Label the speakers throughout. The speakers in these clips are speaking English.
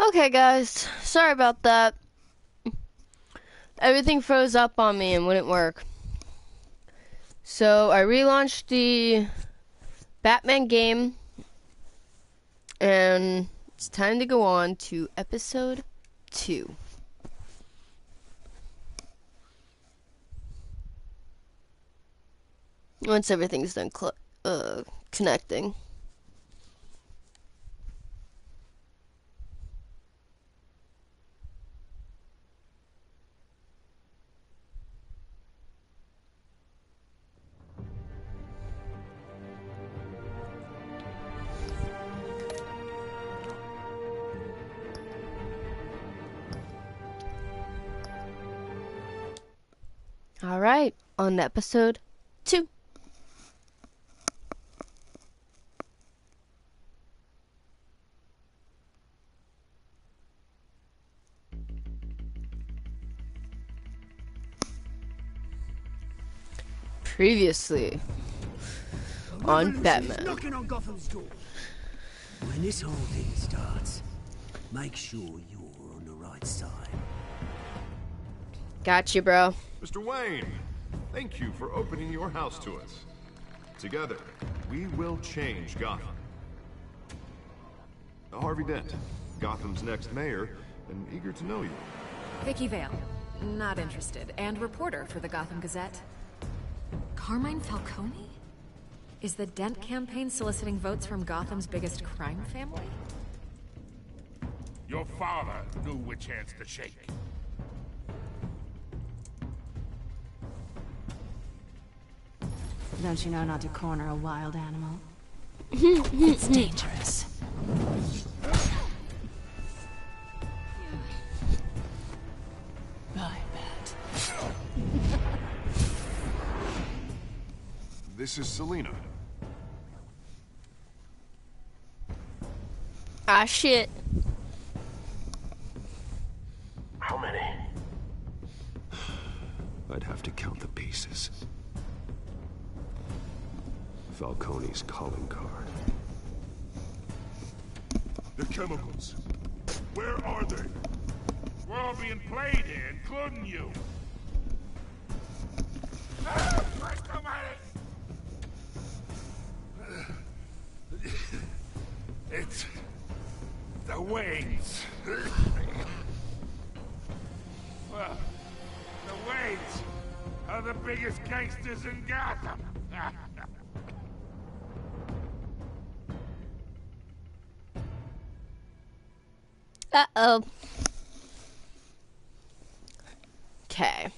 Speaker 1: Okay, guys, sorry about that. Everything froze up on me and wouldn't work. So I relaunched the Batman game, and it's time to go on to episode 2. Once everything's done connecting. Alright, on to episode 2. Previously on Batman.
Speaker 2: Knocking on Gotham's door. When this whole thing starts, make sure you're on the right side.
Speaker 1: Gotcha, bro.
Speaker 3: Mr. Wayne, thank you for opening your house to us. Together, we will change Gotham. Harvey Dent, Gotham's next mayor, and eager to know you.
Speaker 4: Vicky Vale, not interested, and reporter for the Gotham Gazette. Carmine Falcone? Is the Dent campaign soliciting votes from Gotham's biggest crime family?
Speaker 5: Your father knew which hands to shake.
Speaker 6: Don't you know not to corner a wild animal? It's dangerous. I bet.
Speaker 3: This is Selina.
Speaker 1: Ah, shit.
Speaker 7: How many? I'd have to count the pieces. Falcone's calling card.
Speaker 5: The chemicals. Where are they? We're all being played here, including you. Ah, Christ almighty! It's the Waynes. Well, the Waynes are the biggest gangsters in Gotham.
Speaker 1: Uh-oh. Okay.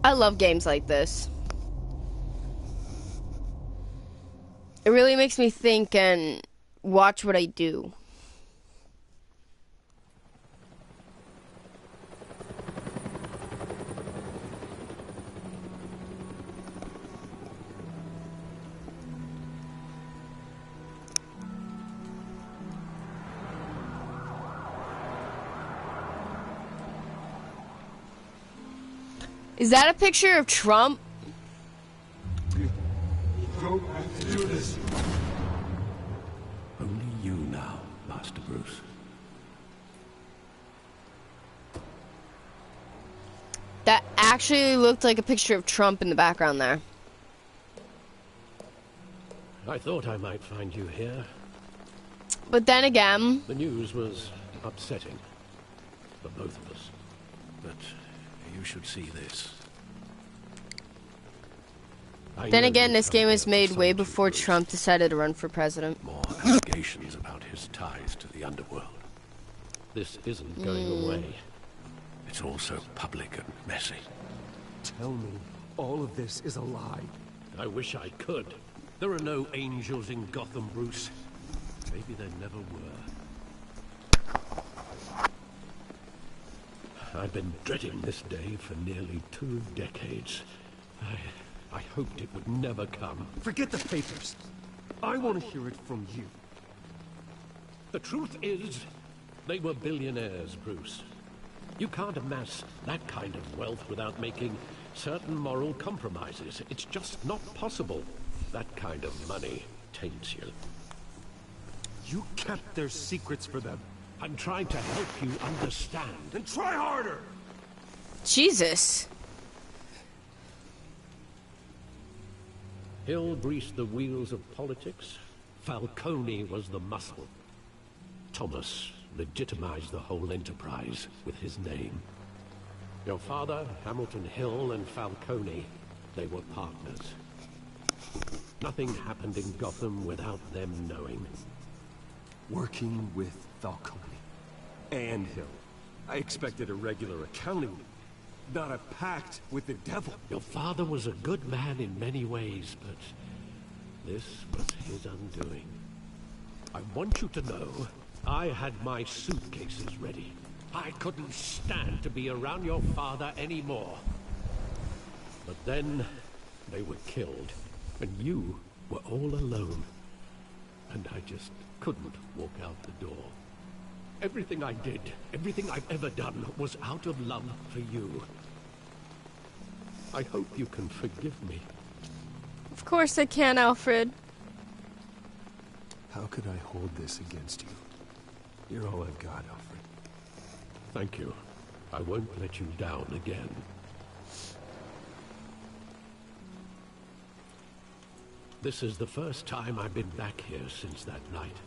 Speaker 1: I love games like this. It really makes me think and watch what I do. Is that a picture of Trump?
Speaker 7: You don't have to do this. Only you now, Master Bruce.
Speaker 1: That actually looked like a picture of Trump in the background there.
Speaker 8: I thought I might find you here.
Speaker 1: But then again...
Speaker 8: The news was upsetting for both of us. But you should see this.
Speaker 1: Then again, this game was made way before Trump decided to run for president.
Speaker 7: More allegations about his ties to the underworld.
Speaker 8: This isn't going away.
Speaker 7: It's all so public and messy.
Speaker 9: Tell me all of this is a lie.
Speaker 8: I wish I could. There are no angels in Gotham, Bruce. Maybe there never were. I've been dreading this day for nearly 2 decades. I hoped it would never come.
Speaker 9: Forget the papers. I want to hear it from you.
Speaker 8: The truth is, They were billionaires, Bruce. You can't amass that kind of wealth without making certain moral compromises. It's just not possible. That kind of money taints you.
Speaker 9: You kept their secrets for them.
Speaker 8: I'm trying to help you understand.
Speaker 9: Then try harder!
Speaker 1: Jesus.
Speaker 8: Hill greased the wheels of politics. Falcone was the muscle. Thomas legitimized the whole enterprise with his name. Your father, Hamilton Hill, and Falcone, they were partners. Nothing happened in Gotham without them knowing.
Speaker 9: Working with Falcone and Hill. I expected a regular accounting, not a pact with the devil.
Speaker 8: Your father was a good man in many ways, but this was his undoing. I want you to know, I had my suitcases ready. I couldn't stand to be around your father anymore. But then, they were killed, and you were all alone. And I just couldn't walk out the door. Everything I did, everything I've ever done, was out of love for you. I hope you can forgive me.
Speaker 1: Of course I can, Alfred.
Speaker 9: How could I hold this against you? You're all I've got, Alfred.
Speaker 8: Thank you. I won't let you down again. This is the first time I've been back here since that night.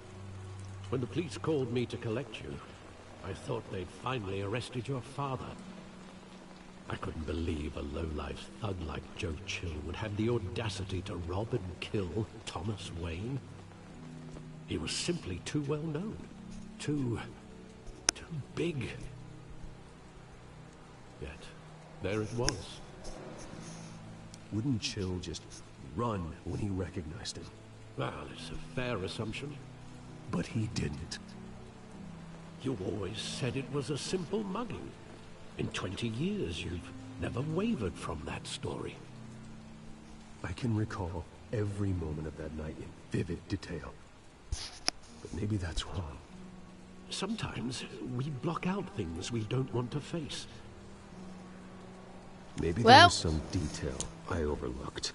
Speaker 8: When the police called me to collect you, I thought they'd finally arrested your father. I couldn't believe a low-life thug like Joe Chill would have the audacity to rob and kill Thomas Wayne. He was simply too well known. Too big. Yet, there it was.
Speaker 9: Wouldn't Chill just run when he recognized him?
Speaker 8: Well, it's a fair assumption.
Speaker 9: But he didn't.
Speaker 8: You always said it was a simple mugging. In 20 years, you've never wavered from that story.
Speaker 9: I can recall every moment of that night in vivid detail. But maybe that's wrong.
Speaker 8: Sometimes we block out things we don't want to face.
Speaker 9: Maybe there was some detail I overlooked.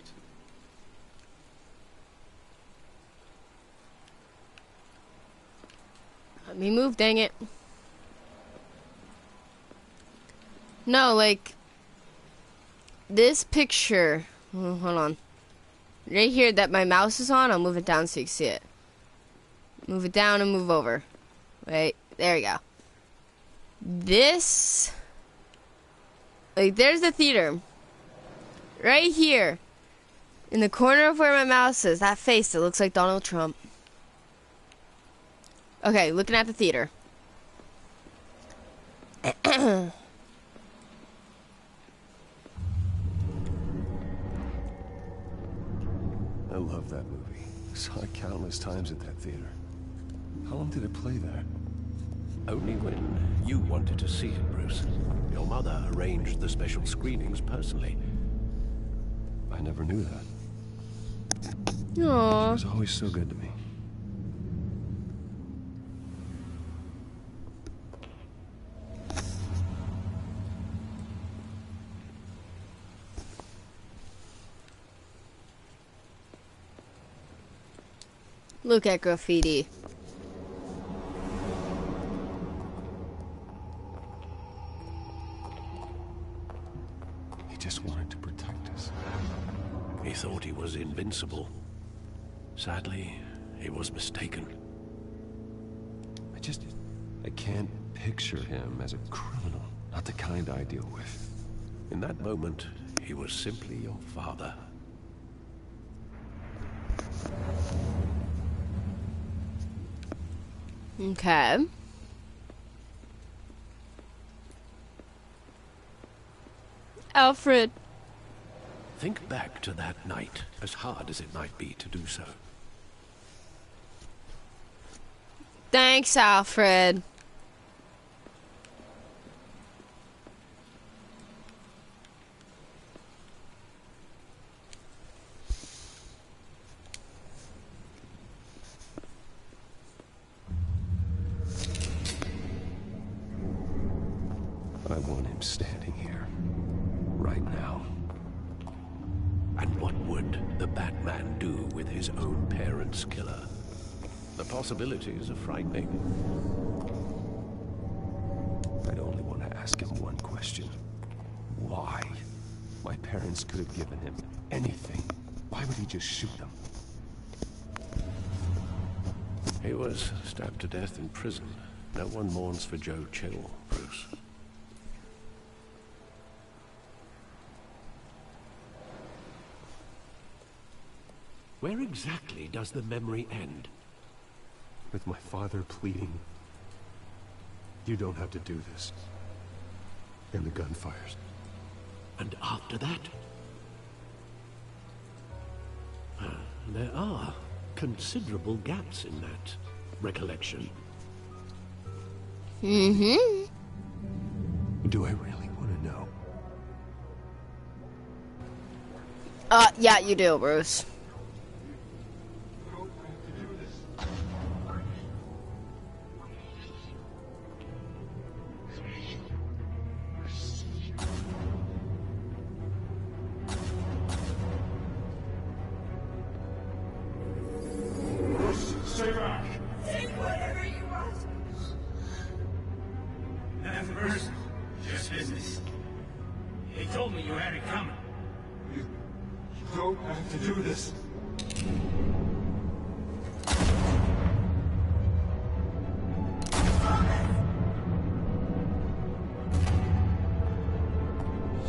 Speaker 1: Let me move, dang it. No, like, this picture, hold on. Right here that my mouse is on, I'll move it down so you can see it. Move it down and move over. Wait, there we go. This, like, there's the theater. Right here, in the corner of where my mouse is, that face that looks like Donald Trump. Okay, looking at the theater.
Speaker 9: I love that movie. Saw it countless times at that theater. How long did it play there?
Speaker 8: Only when you wanted to see it, Bruce. Your mother arranged the special screenings personally.
Speaker 9: I never knew that. She
Speaker 1: Aww.
Speaker 9: was always so good to me.
Speaker 1: Look at graffiti.
Speaker 9: He just wanted to protect us.
Speaker 8: He thought he was invincible. Sadly, he was mistaken.
Speaker 9: I can't picture him as a criminal. Not the kind I deal with.
Speaker 8: In that moment, he was simply your father.
Speaker 1: Okay. Alfred.
Speaker 8: Think back to that night, as hard as it might be to do so.
Speaker 1: Thanks, Alfred.
Speaker 9: want him standing here. Right now.
Speaker 8: And what would the Batman do with his own parents' killer? The possibilities are frightening.
Speaker 9: I'd only want to ask him one question. Why? My parents could have given him anything. Why would he just shoot them?
Speaker 8: He was stabbed to death in prison. No one mourns for Joe Chill, Bruce. Where exactly does the memory end?
Speaker 9: With my father pleading, "You don't have to do this." And the gun fires.
Speaker 8: And after that? There are considerable gaps in that recollection.
Speaker 1: Mm-hmm.
Speaker 9: Do I really want to know?
Speaker 1: Yeah, you do, Bruce.
Speaker 5: Stay back.
Speaker 10: Take whatever you want.
Speaker 2: Nothing personal, just business. He told me you had it coming.
Speaker 7: You don't have to do this.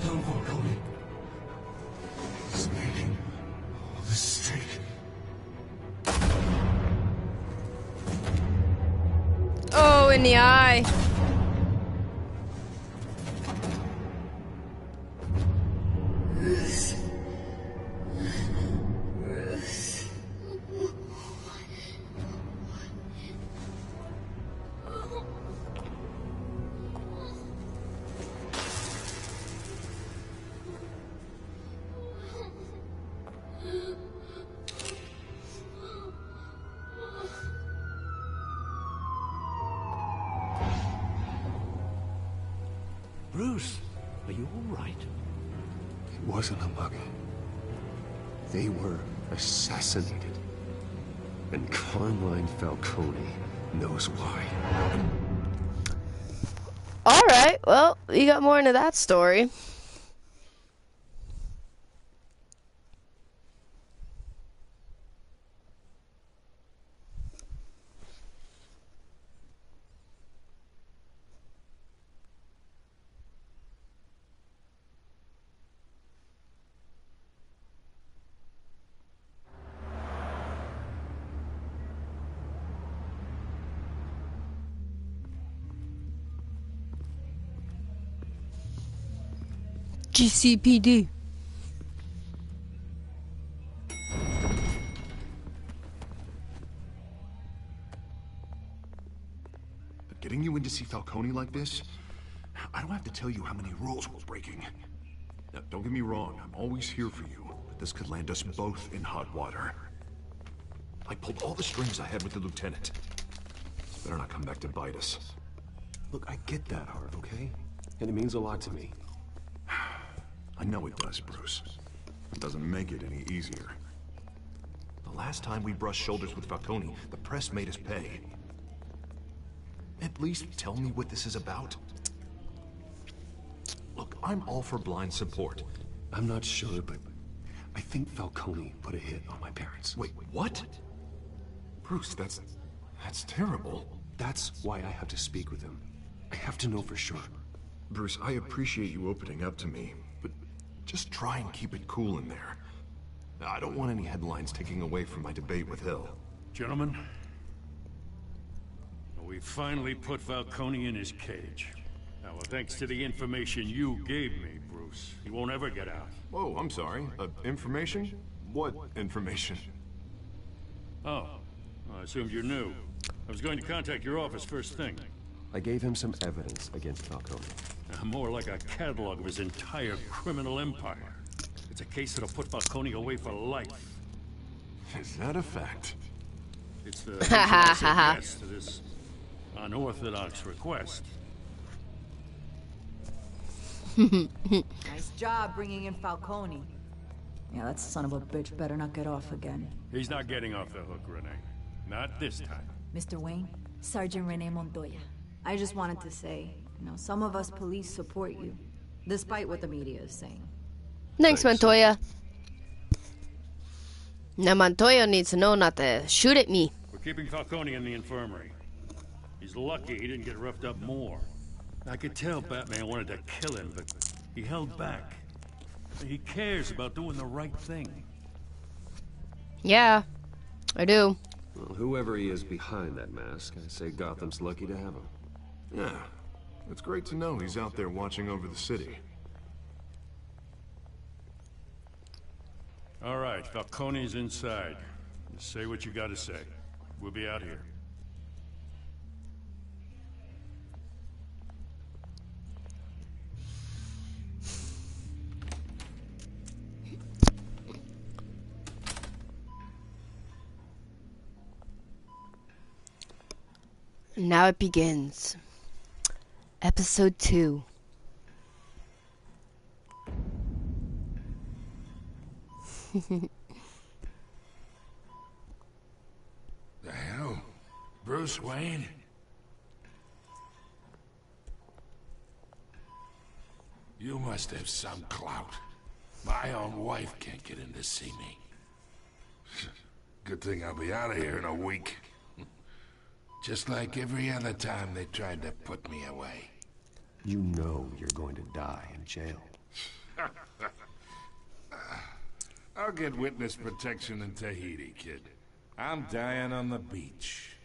Speaker 7: Don't Falcone. He's making all this straight.
Speaker 1: Oh, in the eye.
Speaker 8: Bruce, are you all right?
Speaker 9: It wasn't a mug. They were assassinated. And Carmine Falcone knows why.
Speaker 1: Alright, well, we got more into that story. GCPD.
Speaker 3: But getting you in to see Falcone like this, I don't have to tell you how many rules we're breaking. Now, don't get me wrong, I'm always here for you, but this could land us both in hot water. I pulled all the strings I had with the lieutenant. This better not come back to bite us.
Speaker 9: Look, I get that, Harv, okay? And it means a lot to me.
Speaker 3: I know it does, Bruce. It doesn't make it any easier. The last time we brushed shoulders with Falcone, the press made us pay. At least tell me what this is about. Look, I'm all for blind support.
Speaker 9: I'm not sure, but I think Falcone put a hit on my parents.
Speaker 3: Wait, what? Bruce, that's terrible.
Speaker 9: That's why I have to speak with him. I have to know for sure.
Speaker 3: Bruce, I appreciate you opening up to me, but just try and keep it cool in there. I don't want any headlines taking away from my debate with Hill.
Speaker 5: Gentlemen, we finally put Falcone in his cage. Now, thanks to the information you gave me, Bruce, he won't ever get out.
Speaker 3: Whoa, I'm sorry. Information? What information?
Speaker 5: Oh, I assumed you knew. I was going to contact your office first thing.
Speaker 9: I gave him some evidence against Falcone.
Speaker 5: More like a catalog of his entire criminal empire. It's a case that'll put Falcone away for life.
Speaker 3: Is that a fact?
Speaker 5: It's the reason I said yes to this unorthodox request.
Speaker 11: Nice job bringing in Falcone. Yeah, that son of a bitch better not get off again.
Speaker 5: He's not getting off the hook, Renee. Not this time.
Speaker 11: Mr. Wayne, Sergeant Rene Montoya. I just wanted to say, some of us police support you, despite what the media is saying.
Speaker 1: Thanks, Montoya. Now Montoya needs to know not to shoot at me.
Speaker 5: We're keeping Falcone in the infirmary. He's lucky he didn't get roughed up more. I could tell Batman wanted to kill him, but he held back. He cares about doing the right thing.
Speaker 1: Yeah, I do.
Speaker 9: Well, whoever he is behind that mask, I say Gotham's lucky to have him.
Speaker 3: Yeah, it's great to know he's out there watching over the city.
Speaker 5: All right, Falcone's inside. Just say what you gotta say. We'll be out here.
Speaker 1: Now it begins. Episode 2.
Speaker 12: The hell? Bruce Wayne? You must have some clout. My own wife can't get in to see me. Good thing I'll be out of here in a week. Just like every other time they tried to put me away.
Speaker 9: You know you're going to die in jail.
Speaker 12: I'll get witness protection in Tahiti, kid. I'm dying on the beach.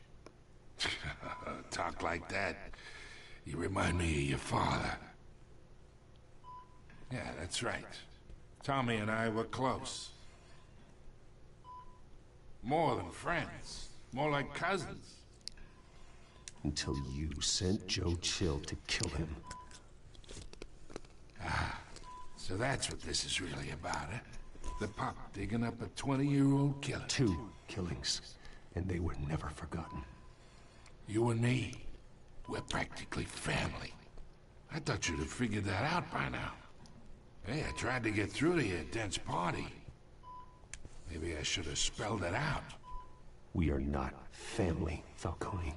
Speaker 12: Talk like that. You remind me of your father. Yeah, that's right. Tommy and I were close. More than friends. More like cousins.
Speaker 9: Until you sent Joe Chill to kill him.
Speaker 12: Ah, so that's what this is really about, eh? The pup digging up a 20-year-old killer.
Speaker 9: 2 killings, and they were never forgotten.
Speaker 12: You and me, we're practically family. I thought you'd have figured that out by now. Hey, I tried to get through to your dense party. Maybe I should have spelled it out.
Speaker 9: We are not family, Falcone.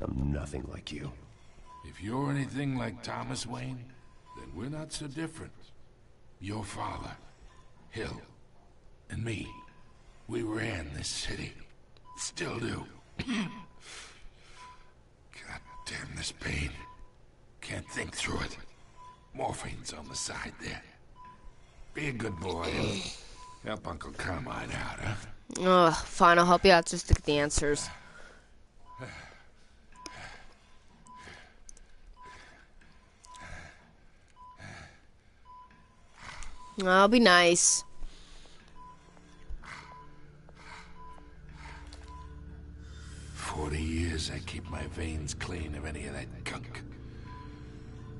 Speaker 9: I'm nothing like you.
Speaker 12: If you're anything like Thomas Wayne, then we're not so different. Your father, Hill, and me, we ran this city. Still do. God damn this pain. Can't think through it. Morphine's on the side there. Be a good boy and help Uncle Carmine out, huh?
Speaker 1: Ugh, fine, I'll help you out just to get the answers. I'll be nice.
Speaker 12: For 40 years I keep my veins clean of any of that gunk.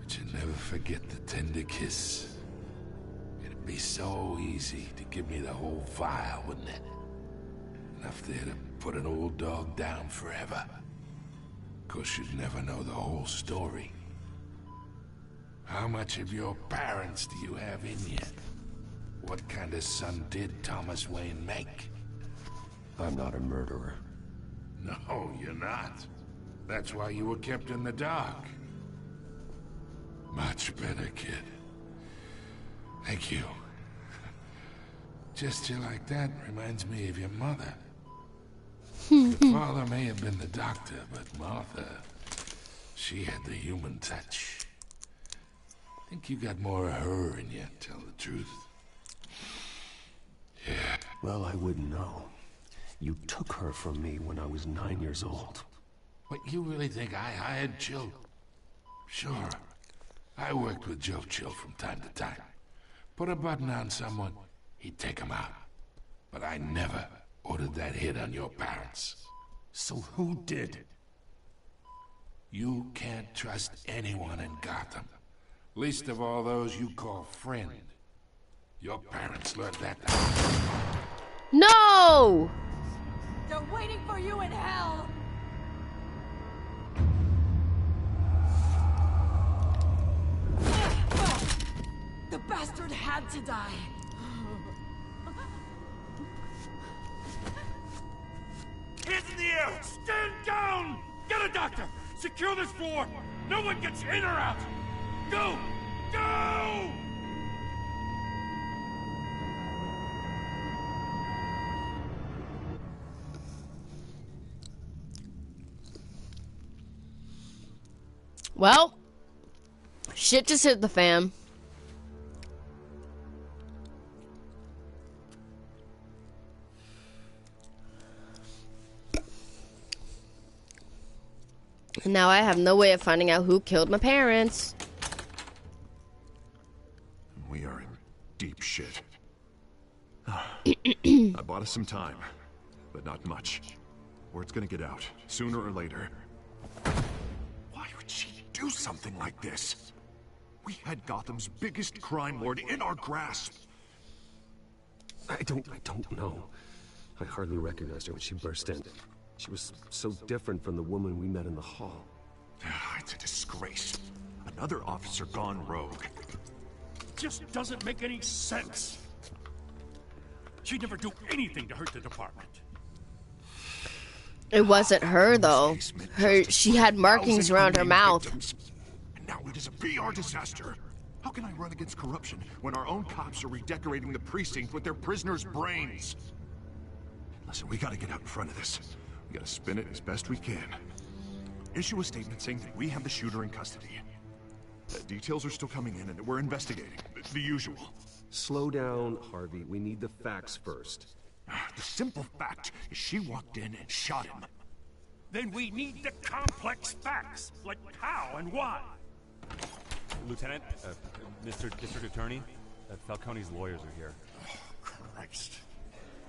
Speaker 12: But you never forget the tender kiss. It'd be so easy to give me the whole vial, wouldn't it? Enough there to put an old dog down forever. Of course, you'd never know the whole story. How much of your parents do you have in you? What kind of son did Thomas Wayne make?
Speaker 9: I'm not a murderer.
Speaker 12: No, you're not. That's why you were kept in the dark. Much better, kid. Thank you. Gesture like that reminds me of your mother. Your father may have been the doctor, but Martha, she had the human touch. I think you got more of her in you, tell the truth. Yeah.
Speaker 9: Well, I wouldn't know. You took her from me when I was 9 years old.
Speaker 12: What, you really think I hired Chill? Sure. I worked with Joe Chill from time to time. Put a button on someone, he'd take him out. But I never ordered that hit on your parents.
Speaker 9: So who did?
Speaker 12: You can't trust anyone in Gotham. Least of all those you call friend. Your parents learned that.
Speaker 1: No!
Speaker 11: They're waiting for you in hell! bastard had to die.
Speaker 5: Hands in the air! Stand down! Get a doctor! Secure this floor! No one gets in or out! Go! Go!
Speaker 1: Well, shit just hit the fan. And now I have no way of finding out who killed my parents.
Speaker 3: We are in deep shit. I bought us some time, but not much. Word's gonna get out, sooner or later. Why would she do something like this? We had Gotham's biggest crime lord in our grasp.
Speaker 9: I don't know. I hardly recognized her when she burst in. She was so different from the woman we met in the hall.
Speaker 3: It's a disgrace. Another officer gone rogue.
Speaker 5: Just doesn't make any sense. She'd never do anything to hurt the department.
Speaker 1: It wasn't her though. She had markings around her mouth.
Speaker 3: And now it is a PR disaster. How can I run against corruption when our own cops are redecorating the precinct with their prisoners' brains? Listen, we gotta get out in front of this. We gotta spin it as best we can. Issue a statement saying that we have the shooter in custody. Details are still coming in and we're investigating. The usual.
Speaker 9: Slow down, Harvey. We need the facts first.
Speaker 3: The simple fact is she walked in and shot him.
Speaker 5: Then we need the complex facts, like how and why.
Speaker 13: Lieutenant, Mr. District Attorney, Falcone's lawyers are here.
Speaker 3: Oh, Christ.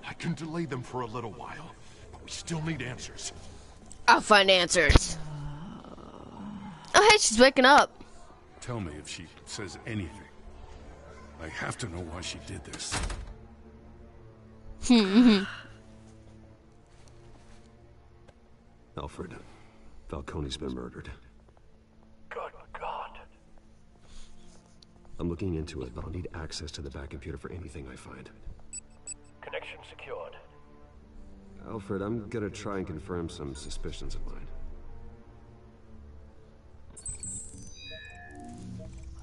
Speaker 3: I can delay them for a little while, but we still need answers.
Speaker 1: I'll find answers. Oh, hey, she's waking up.
Speaker 5: Tell me if she says anything. I have to know why she did this.
Speaker 9: Alfred, Falcone's been murdered.
Speaker 14: Good God.
Speaker 9: I'm looking into it, but I'll need access to the back computer for anything I find.
Speaker 14: Connection secured.
Speaker 9: Alfred, I'm gonna try and confirm some suspicions of mine.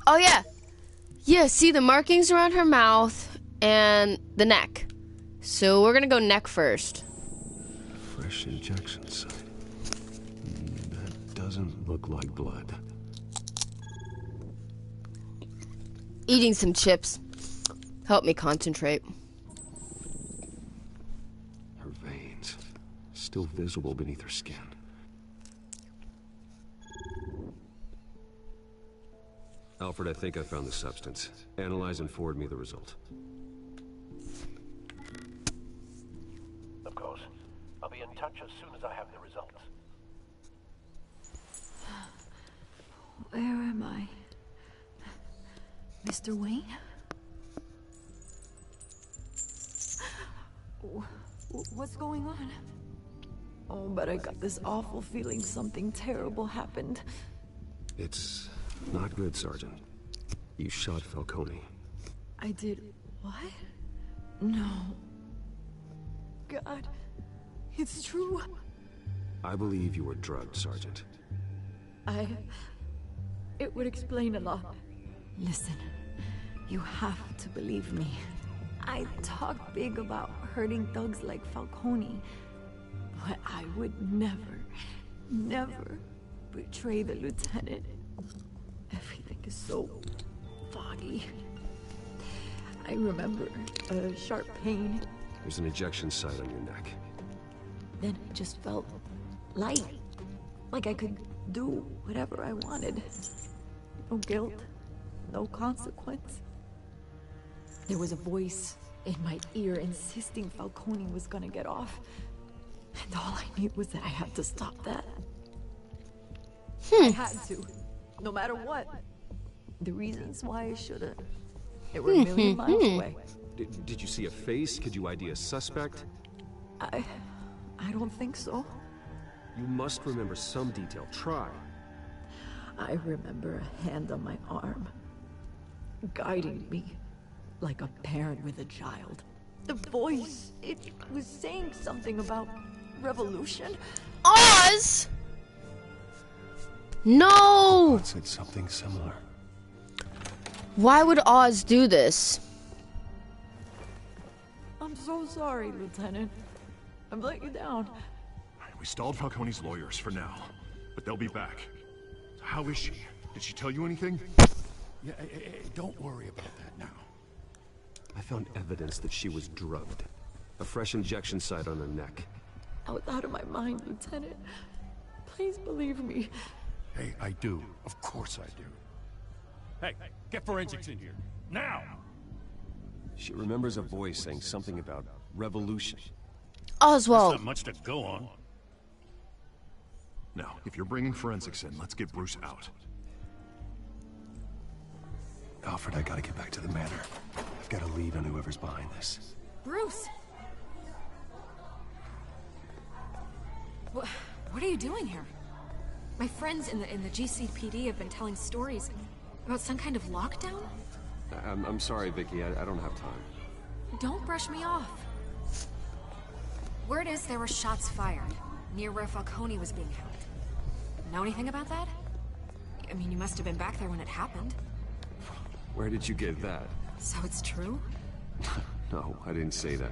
Speaker 1: Oh yeah. Yeah, see the markings around her mouth and the neck. So we're gonna go neck first.
Speaker 9: Fresh injection site. That doesn't look like blood.
Speaker 1: Eating some chips. Help me concentrate.
Speaker 9: Her veins. Still visible beneath her skin. Alfred, I think I found the substance. Analyze and forward me the result.
Speaker 14: Of course. I'll be in touch as soon as I have the results.
Speaker 11: Where am I? Mr. Wayne? What's going on? Oh, but I got this awful feeling something terrible happened.
Speaker 9: It's not good, Sergeant. You shot Falcone.
Speaker 11: I did what? No. God, it's true.
Speaker 9: I believe you were drugged, Sergeant.
Speaker 11: It would explain a lot. Listen, you have to believe me. I talk big about hurting thugs like Falcone, but I would never, never betray the lieutenant. Everything is so foggy. I remember a sharp pain.
Speaker 9: There's an injection site on your neck.
Speaker 11: Then it just felt light. Like I could do whatever I wanted. No guilt, no consequence. There was a voice in my ear insisting Falcone was gonna get off. And all I knew was that I had to stop that. I had to, no matter what. The reasons why I shouldn't, they were a million miles away.
Speaker 9: Did you see a face? Could you ID a suspect?
Speaker 11: I don't think so.
Speaker 9: You must remember some detail. Try.
Speaker 11: I remember a hand on my arm. guiding me like a parent with a child. The voice, it was saying something about revolution.
Speaker 1: Oz! No!
Speaker 9: I said something similar.
Speaker 1: Why would Oz do this?
Speaker 11: I'm so sorry, Lieutenant. I've let you down.
Speaker 3: We stalled Falcone's lawyers for now, but they'll be back. How is she? Did she tell you anything?
Speaker 12: Yeah, don't worry about that now.
Speaker 9: I found evidence that she was drugged. A fresh injection site on her neck.
Speaker 11: I was out of my mind, Lieutenant. Please believe me.
Speaker 12: Hey, I do. Of course I do.
Speaker 5: Hey, get forensics in here. Now!
Speaker 9: She remembers a voice saying something about revolution.
Speaker 1: Oswald.
Speaker 5: There's not much to go on.
Speaker 3: Now, if you're bringing forensics in, let's get Bruce out.
Speaker 9: Alfred, I gotta get back to the manor. I've got a lead on whoever's behind this.
Speaker 4: Bruce! What are you doing here? My friends in the GCPD have been telling stories about some kind of lockdown?
Speaker 9: I'm sorry, Vicky. I don't have time.
Speaker 4: Don't brush me off. Word is there were shots fired near where Falcone was being held. Know anything about that? I mean, you must have been back there when it happened.
Speaker 9: Where did you get that?
Speaker 4: So it's true?
Speaker 9: No, I didn't say that.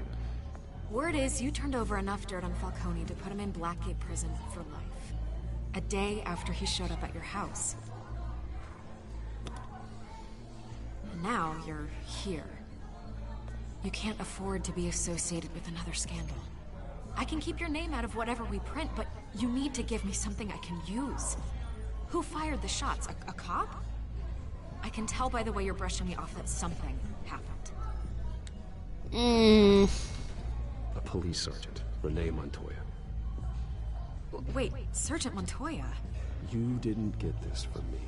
Speaker 4: Word is you turned over enough dirt on Falcone to put him in Blackgate Prison for life. A day after he showed up at your house. And now you're here. You can't afford to be associated with another scandal. I can keep your name out of whatever we print, but you need to give me something I can use. Who fired the shots? A cop? I can tell by the way you're brushing me off that something happened.
Speaker 9: A police sergeant, Renee Montoya.
Speaker 4: Wait, Sergeant Montoya?
Speaker 9: You didn't get this from me.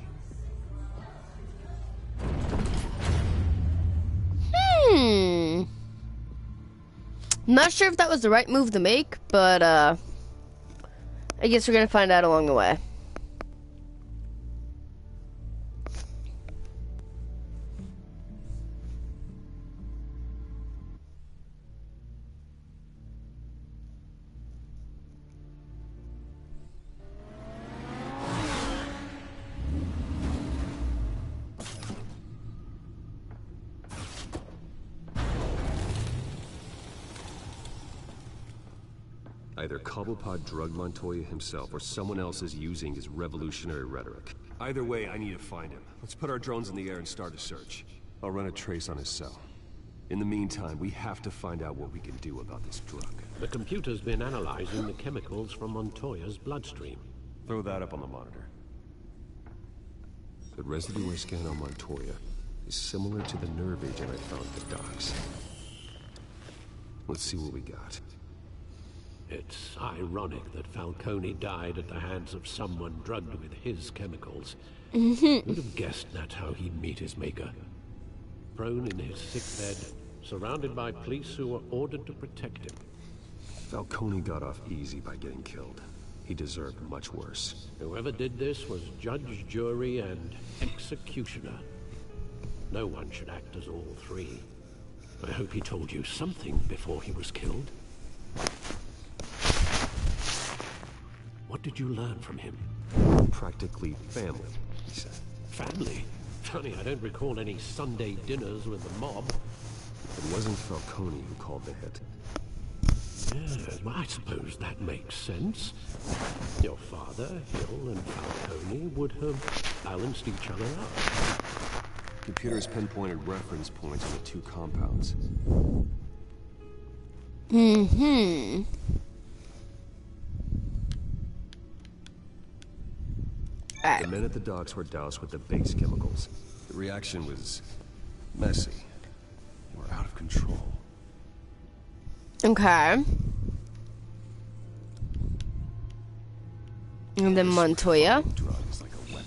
Speaker 1: Not sure if that was the right move to make, but I guess we're gonna find out along the way.
Speaker 9: Either Cobblepot drugged Montoya himself, or someone else is using his revolutionary rhetoric. Either way, I need to find him. Let's put our drones in the air and start a search. I'll run a trace on his cell. In the meantime, we have to find out what we can do about this drug.
Speaker 8: The computer's been analyzing the chemicals from Montoya's bloodstream.
Speaker 9: Throw that up on the monitor. The residue I scanned on Montoya is similar to the nerve agent I found at the docks. Let's see what we got.
Speaker 8: It's ironic that Falcone died at the hands of someone drugged with his chemicals. Who'd have guessed that's how he'd meet his maker? Prone in his sick bed, surrounded by police who were ordered to protect him.
Speaker 9: Falcone got off easy by getting killed. He deserved much worse.
Speaker 8: Whoever did this was judge, jury, and executioner. No one should act as all three. I hope he told you something before he was killed. What did you learn from him?
Speaker 9: Practically family, he said.
Speaker 8: Family? Funny, I don't recall any Sunday dinners with the mob.
Speaker 9: It wasn't Falcone who called the hit.
Speaker 8: Yes, well, I suppose that makes sense. Your father, Hill, and Falcone would have balanced each other out.
Speaker 9: Computers pinpointed reference points on the two compounds. The men at the docks were doused with the base chemicals. The reaction was messy. They were out of control.
Speaker 1: Okay. And then Montoya.
Speaker 9: Drug is like a weapon.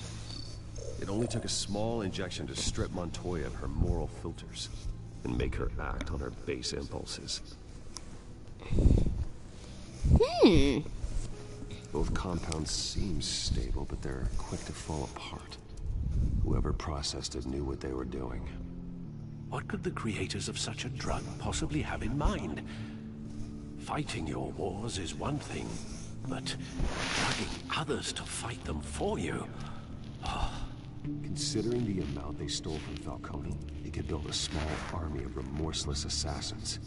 Speaker 9: It only took a small injection to strip Montoya of her moral filters and make her act on her base impulses. Both compounds seem stable, but they're quick to fall apart. Whoever processed it knew what they were doing.
Speaker 8: What could the creators of such a drug possibly have in mind? Fighting your wars is one thing, but drugging others to fight them for you...
Speaker 9: Considering the amount they stole from Falcone, they could build a small army of remorseless assassins.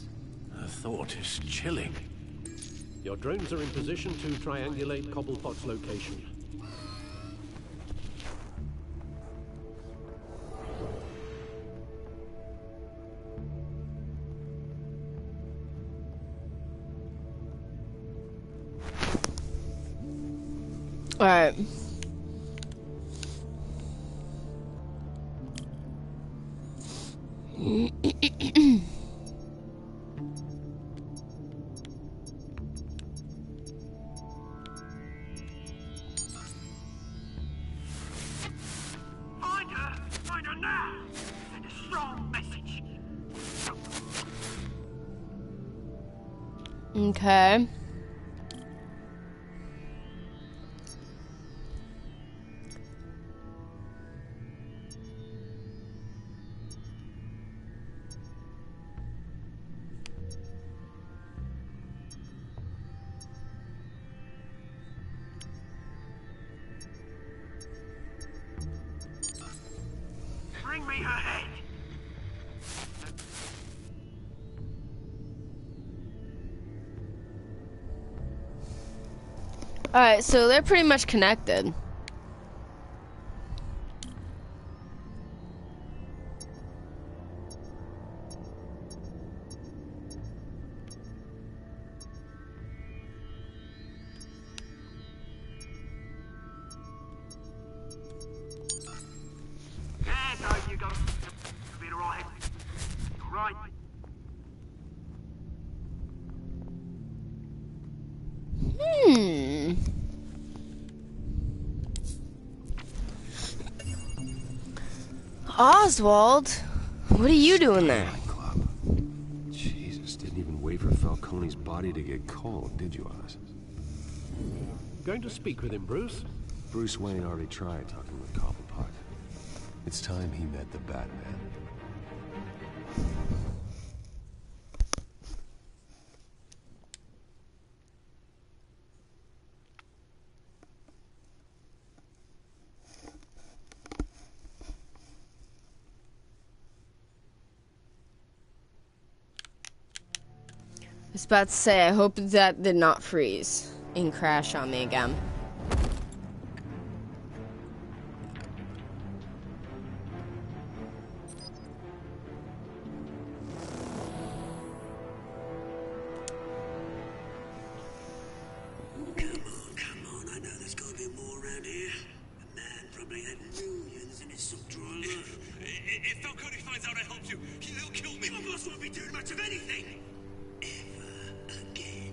Speaker 8: The thought is chilling. Your drones are in position to triangulate Cobblepot's location.
Speaker 1: All right.
Speaker 2: Find her now. Send a strong message.
Speaker 1: Okay.
Speaker 2: Bring me her head.
Speaker 1: Alright, so they're pretty much connected.
Speaker 2: You go. You'll be alright. Right.
Speaker 1: Oswald, what are you doing there?
Speaker 9: Club. Jesus, didn't even wait for Falcone's body to get cold, did you, Oz?
Speaker 8: Going to speak with him, Bruce?
Speaker 9: Bruce Wayne already tried talking with Cobblepot. It's time he met the Batman.
Speaker 1: I was about to say, I hope that did not freeze and crash on me again.
Speaker 2: Come on, I know there's gotta be more around here. The man probably had millions in his sock drawer alone. If Falcone finds out I helped you, he'll kill me. Your boss won't be doing much of anything. Ever again.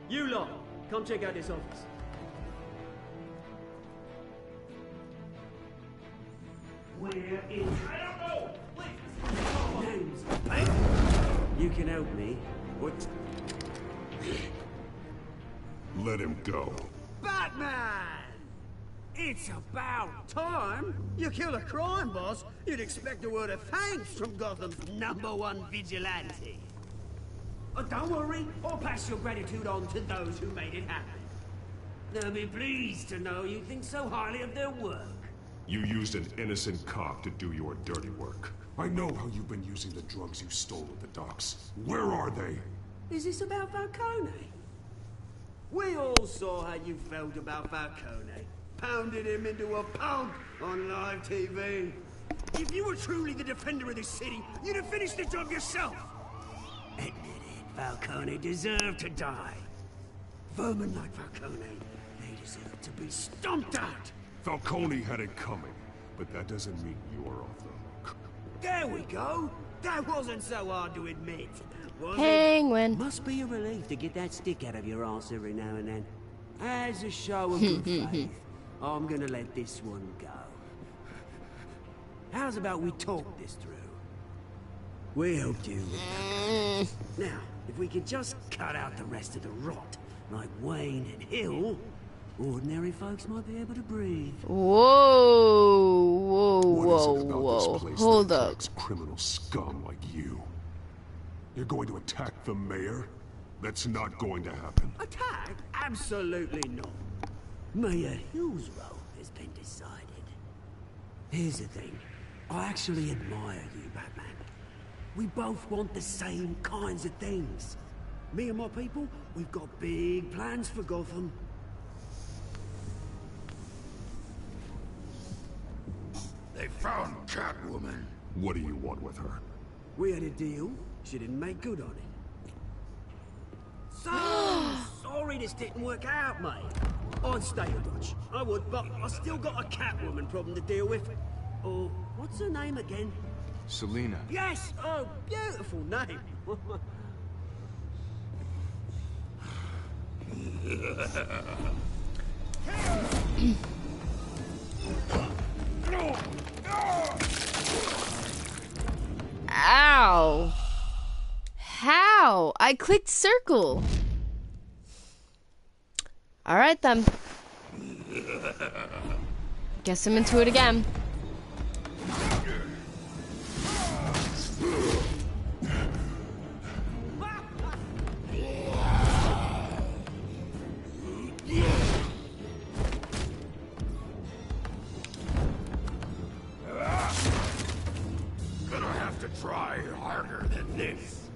Speaker 15: You lot, come check out this office.
Speaker 2: Where is... I don't know! Names. You can help me. What?
Speaker 3: Let him go.
Speaker 2: Batman! It's about time. You kill a crime boss, you'd expect a word of thanks from Gotham's #1 vigilante. Oh, don't worry, I'll pass your gratitude on to those who made it happen. They'll be pleased to know you think so highly of their work.
Speaker 3: You used an innocent cop to do your dirty work. I know how you've been using the drugs you stole at the docks. Where are they?
Speaker 2: Is this about Falcone? We all saw how you felt about Falcone. Pounded him into a pulp on live TV. If you were truly the defender of this city, you'd have finished the job yourself. Admit it, Falcone deserved to die. Vermin like Falcone, they deserve to be stomped out.
Speaker 3: Falcone had it coming, but that doesn't mean you're off the hook.
Speaker 2: There we go. That wasn't so hard to admit, was
Speaker 1: Penguin.
Speaker 2: it? Must be a relief to get that stick out of your arse every now and then. as a show of good faith, I'm gonna let this one go. How's about we talk this through? We helped you with that. Now, if we could just cut out the rest of the rot, like Wayne and Hill, ordinary folks might be able to breathe.
Speaker 1: Whoa,
Speaker 3: What is it about this
Speaker 1: whoa.
Speaker 3: place
Speaker 1: Hold
Speaker 3: that
Speaker 1: up.
Speaker 3: attracts criminal scum like you? You're going to attack the mayor? That's not going to happen.
Speaker 2: Attack? Absolutely not. Mayor Hill's role has been decided. Here's the thing. I actually admire you, Batman. We both want the same kinds of things. Me and my people, we've got big plans for Gotham.
Speaker 12: They found Catwoman.
Speaker 3: What do you want with her?
Speaker 2: We had a deal. She didn't make good on it. So sorry this didn't work out, mate. I'd stay a Dutch. I would, but I still got a Catwoman problem to deal with. Oh, what's her name again?
Speaker 3: Selina.
Speaker 2: Yes! Oh, beautiful name.
Speaker 1: Ow. How? I clicked circle. Alright then. Guess I'm into it again.
Speaker 12: Gonna have to try harder than this.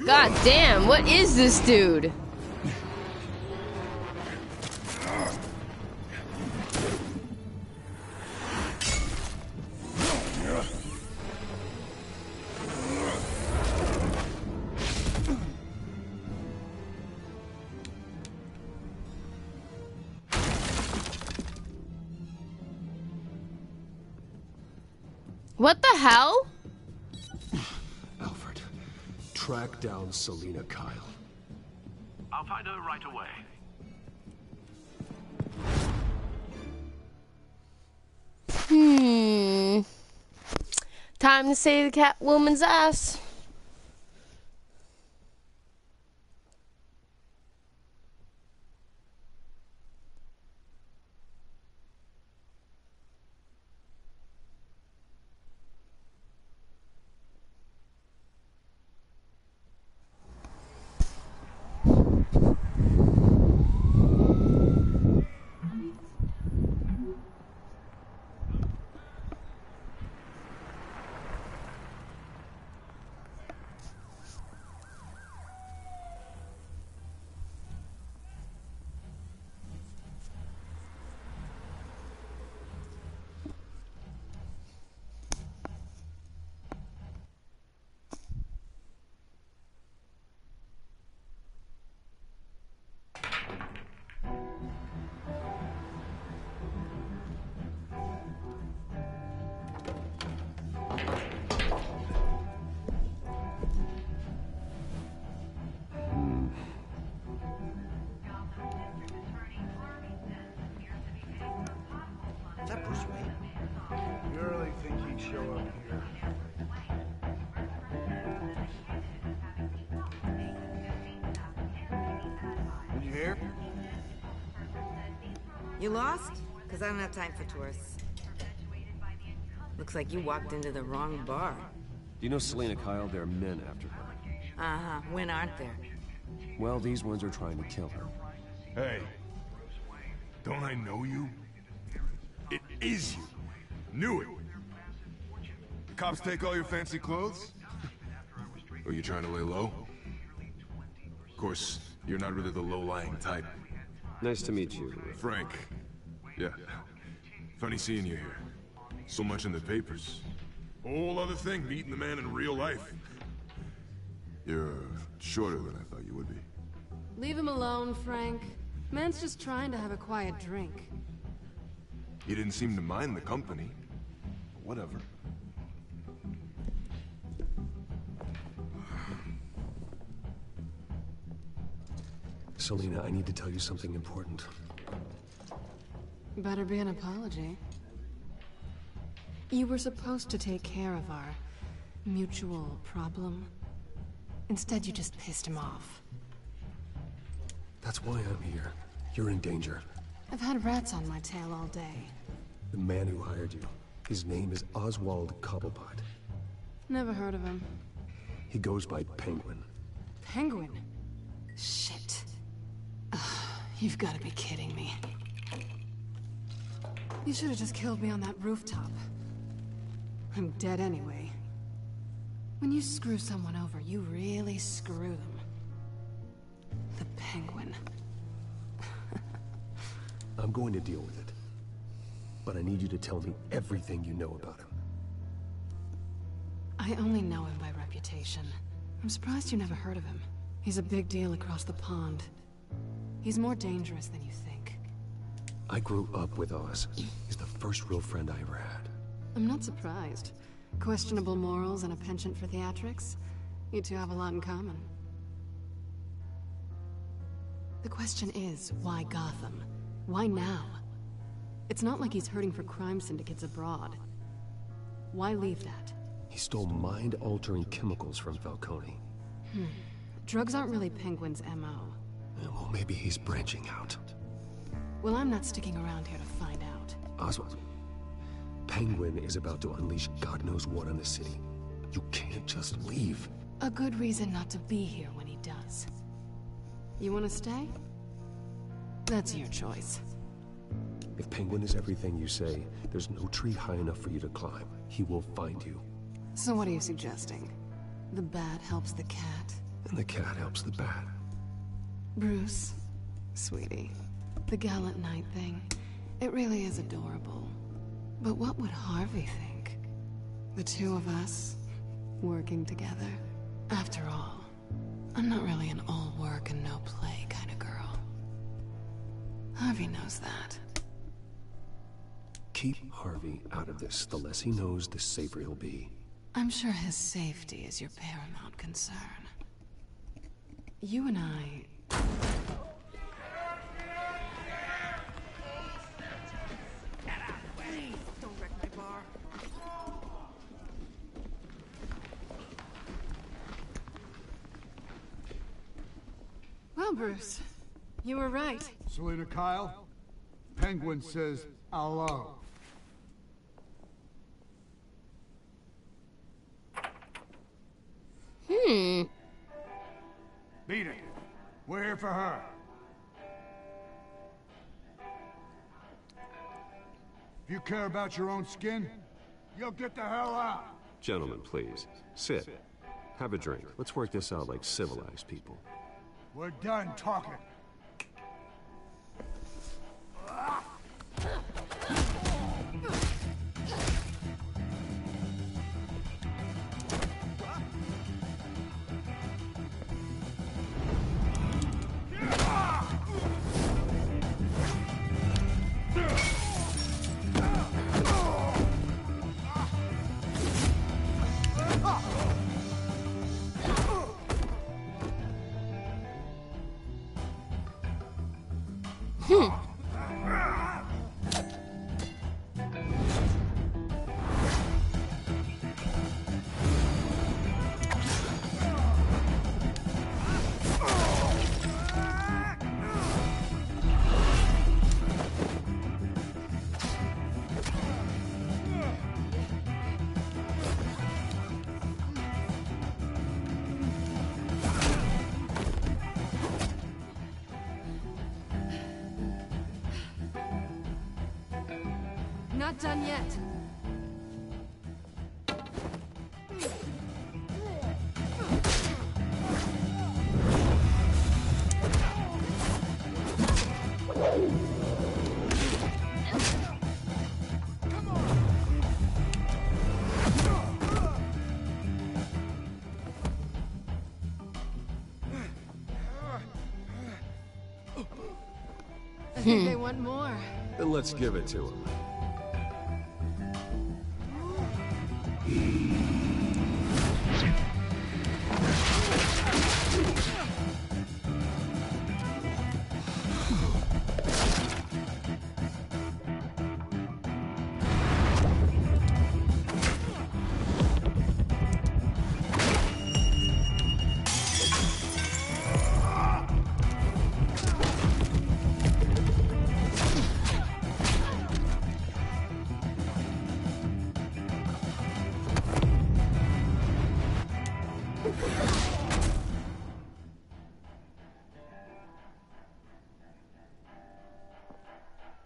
Speaker 1: God damn, what is this dude? What the hell?
Speaker 9: Alfred, track down Selina Kyle.
Speaker 14: I'll find her right away.
Speaker 1: Time to save the Catwoman's ass.
Speaker 7: You really think he'd show up here? Did you hear?
Speaker 16: You lost? Because I don't have time for tourists. Looks like you walked into the wrong bar.
Speaker 9: Do you know Selina Kyle? There are men after her.
Speaker 16: Uh-huh. When aren't there?
Speaker 9: Well, these ones are trying to kill her.
Speaker 7: Hey, don't I know you? It is you. Knew it. The cops take all your fancy clothes?
Speaker 3: Are you trying to lay low? Of course, you're not really the low-lying type.
Speaker 9: Nice to meet you.
Speaker 3: Frank. Yeah. Funny seeing you here. So much in the papers. Whole other thing, meeting the man in real life. You're shorter than I thought you would be.
Speaker 17: Leave him alone, Frank. Man's just trying to have a quiet drink.
Speaker 3: He didn't seem to mind the company. Whatever.
Speaker 9: Selina, I need to tell you something important.
Speaker 17: Better be an apology. You were supposed to take care of our mutual problem. Instead, you just pissed him off.
Speaker 9: That's why I'm here. You're in danger.
Speaker 17: I've had rats on my tail all day.
Speaker 9: The man who hired you, his name is Oswald Cobblepot.
Speaker 17: Never heard of him.
Speaker 9: He goes by Penguin.
Speaker 17: Penguin? Shit. Ugh, you've got to be kidding me. You should have just killed me on that rooftop. I'm dead anyway. When you screw someone over, you really screw them. The Penguin.
Speaker 9: I'm going to deal with it. But I need you to tell me everything you know about him.
Speaker 17: I only know him by reputation. I'm surprised you never heard of him. He's a big deal across the pond. He's more dangerous than you think.
Speaker 9: I grew up with Oz. He's the first real friend I ever had.
Speaker 17: I'm not surprised. Questionable morals and a penchant for theatrics. You two have a lot in common. The question is, why Gotham? Why now? It's not like he's hurting for crime syndicates abroad. Why leave that?
Speaker 9: He stole mind-altering chemicals from Falcone.
Speaker 17: Drugs aren't really Penguin's MO.
Speaker 9: Well, maybe he's branching out.
Speaker 17: Well, I'm not sticking around here to find out.
Speaker 9: Oswald, Penguin is about to unleash God knows what on the city. You can't just leave.
Speaker 17: A good reason not to be here when he does. You want to stay? That's your choice.
Speaker 9: If Penguin is everything you say, there's no tree high enough for you to climb. He will find you.
Speaker 17: So what are you suggesting? The bat helps the cat?
Speaker 9: And the cat helps the bat.
Speaker 17: Bruce, sweetie, the gallant knight thing, it really is adorable. But what would Harvey think? The two of us, working together? After all, I'm not really an all work and no play kind of girl. Harvey knows that.
Speaker 9: Keep Harvey out of this. The less he knows, the safer he'll be.
Speaker 17: I'm sure his safety is your paramount concern. You and I...
Speaker 16: Don't wreck my bar.
Speaker 17: Well, Bruce, you were right.
Speaker 18: Selina Kyle, Penguin says hello. Beat it. We're here for her. If you care about your own skin, you'll get the hell out.
Speaker 9: Gentlemen, please. Sit. Have a drink. Let's work this out like civilized people.
Speaker 18: We're done talking.
Speaker 17: Not done yet. I think they want more.
Speaker 9: Then let's give it to him.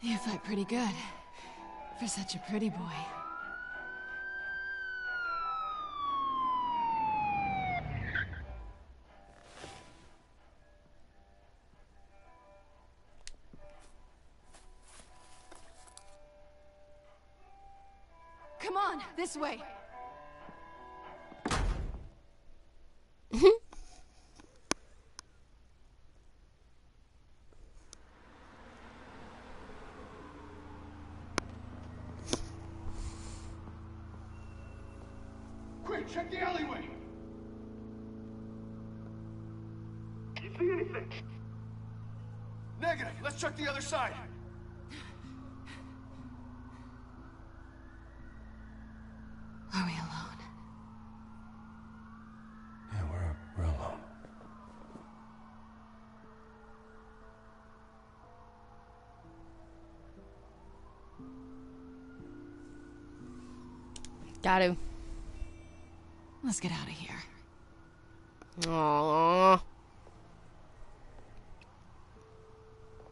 Speaker 17: You fight pretty good. For such a pretty boy. Come on, this way.
Speaker 18: Quick, check the alleyway.
Speaker 2: You see anything?
Speaker 18: Negative. Let's check the other side.
Speaker 17: Are we alone?
Speaker 9: Yeah, we're alone.
Speaker 1: Got to.
Speaker 17: Let's get out of here.
Speaker 1: Aww.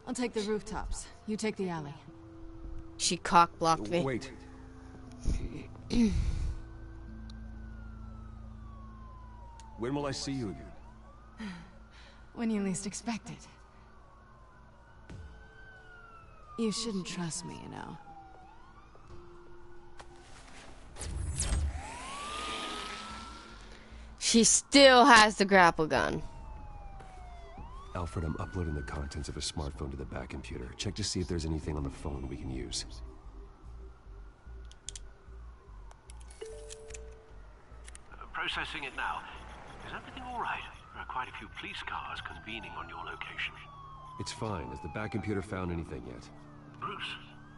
Speaker 17: I'll take the rooftops. You take the alley.
Speaker 1: She cock-blocked me.
Speaker 9: Wait. When will I see you again?
Speaker 17: When you least expect it. You shouldn't trust me, you know.
Speaker 1: She still has the grapple gun.
Speaker 9: Alfred, I'm uploading the contents of a smartphone to the back computer. Check to see if there's anything on the phone we can use.
Speaker 14: Processing it now. Is everything all right? There are quite a few police cars convening on your location.
Speaker 9: It's fine. Has the back computer found anything yet?
Speaker 14: Bruce,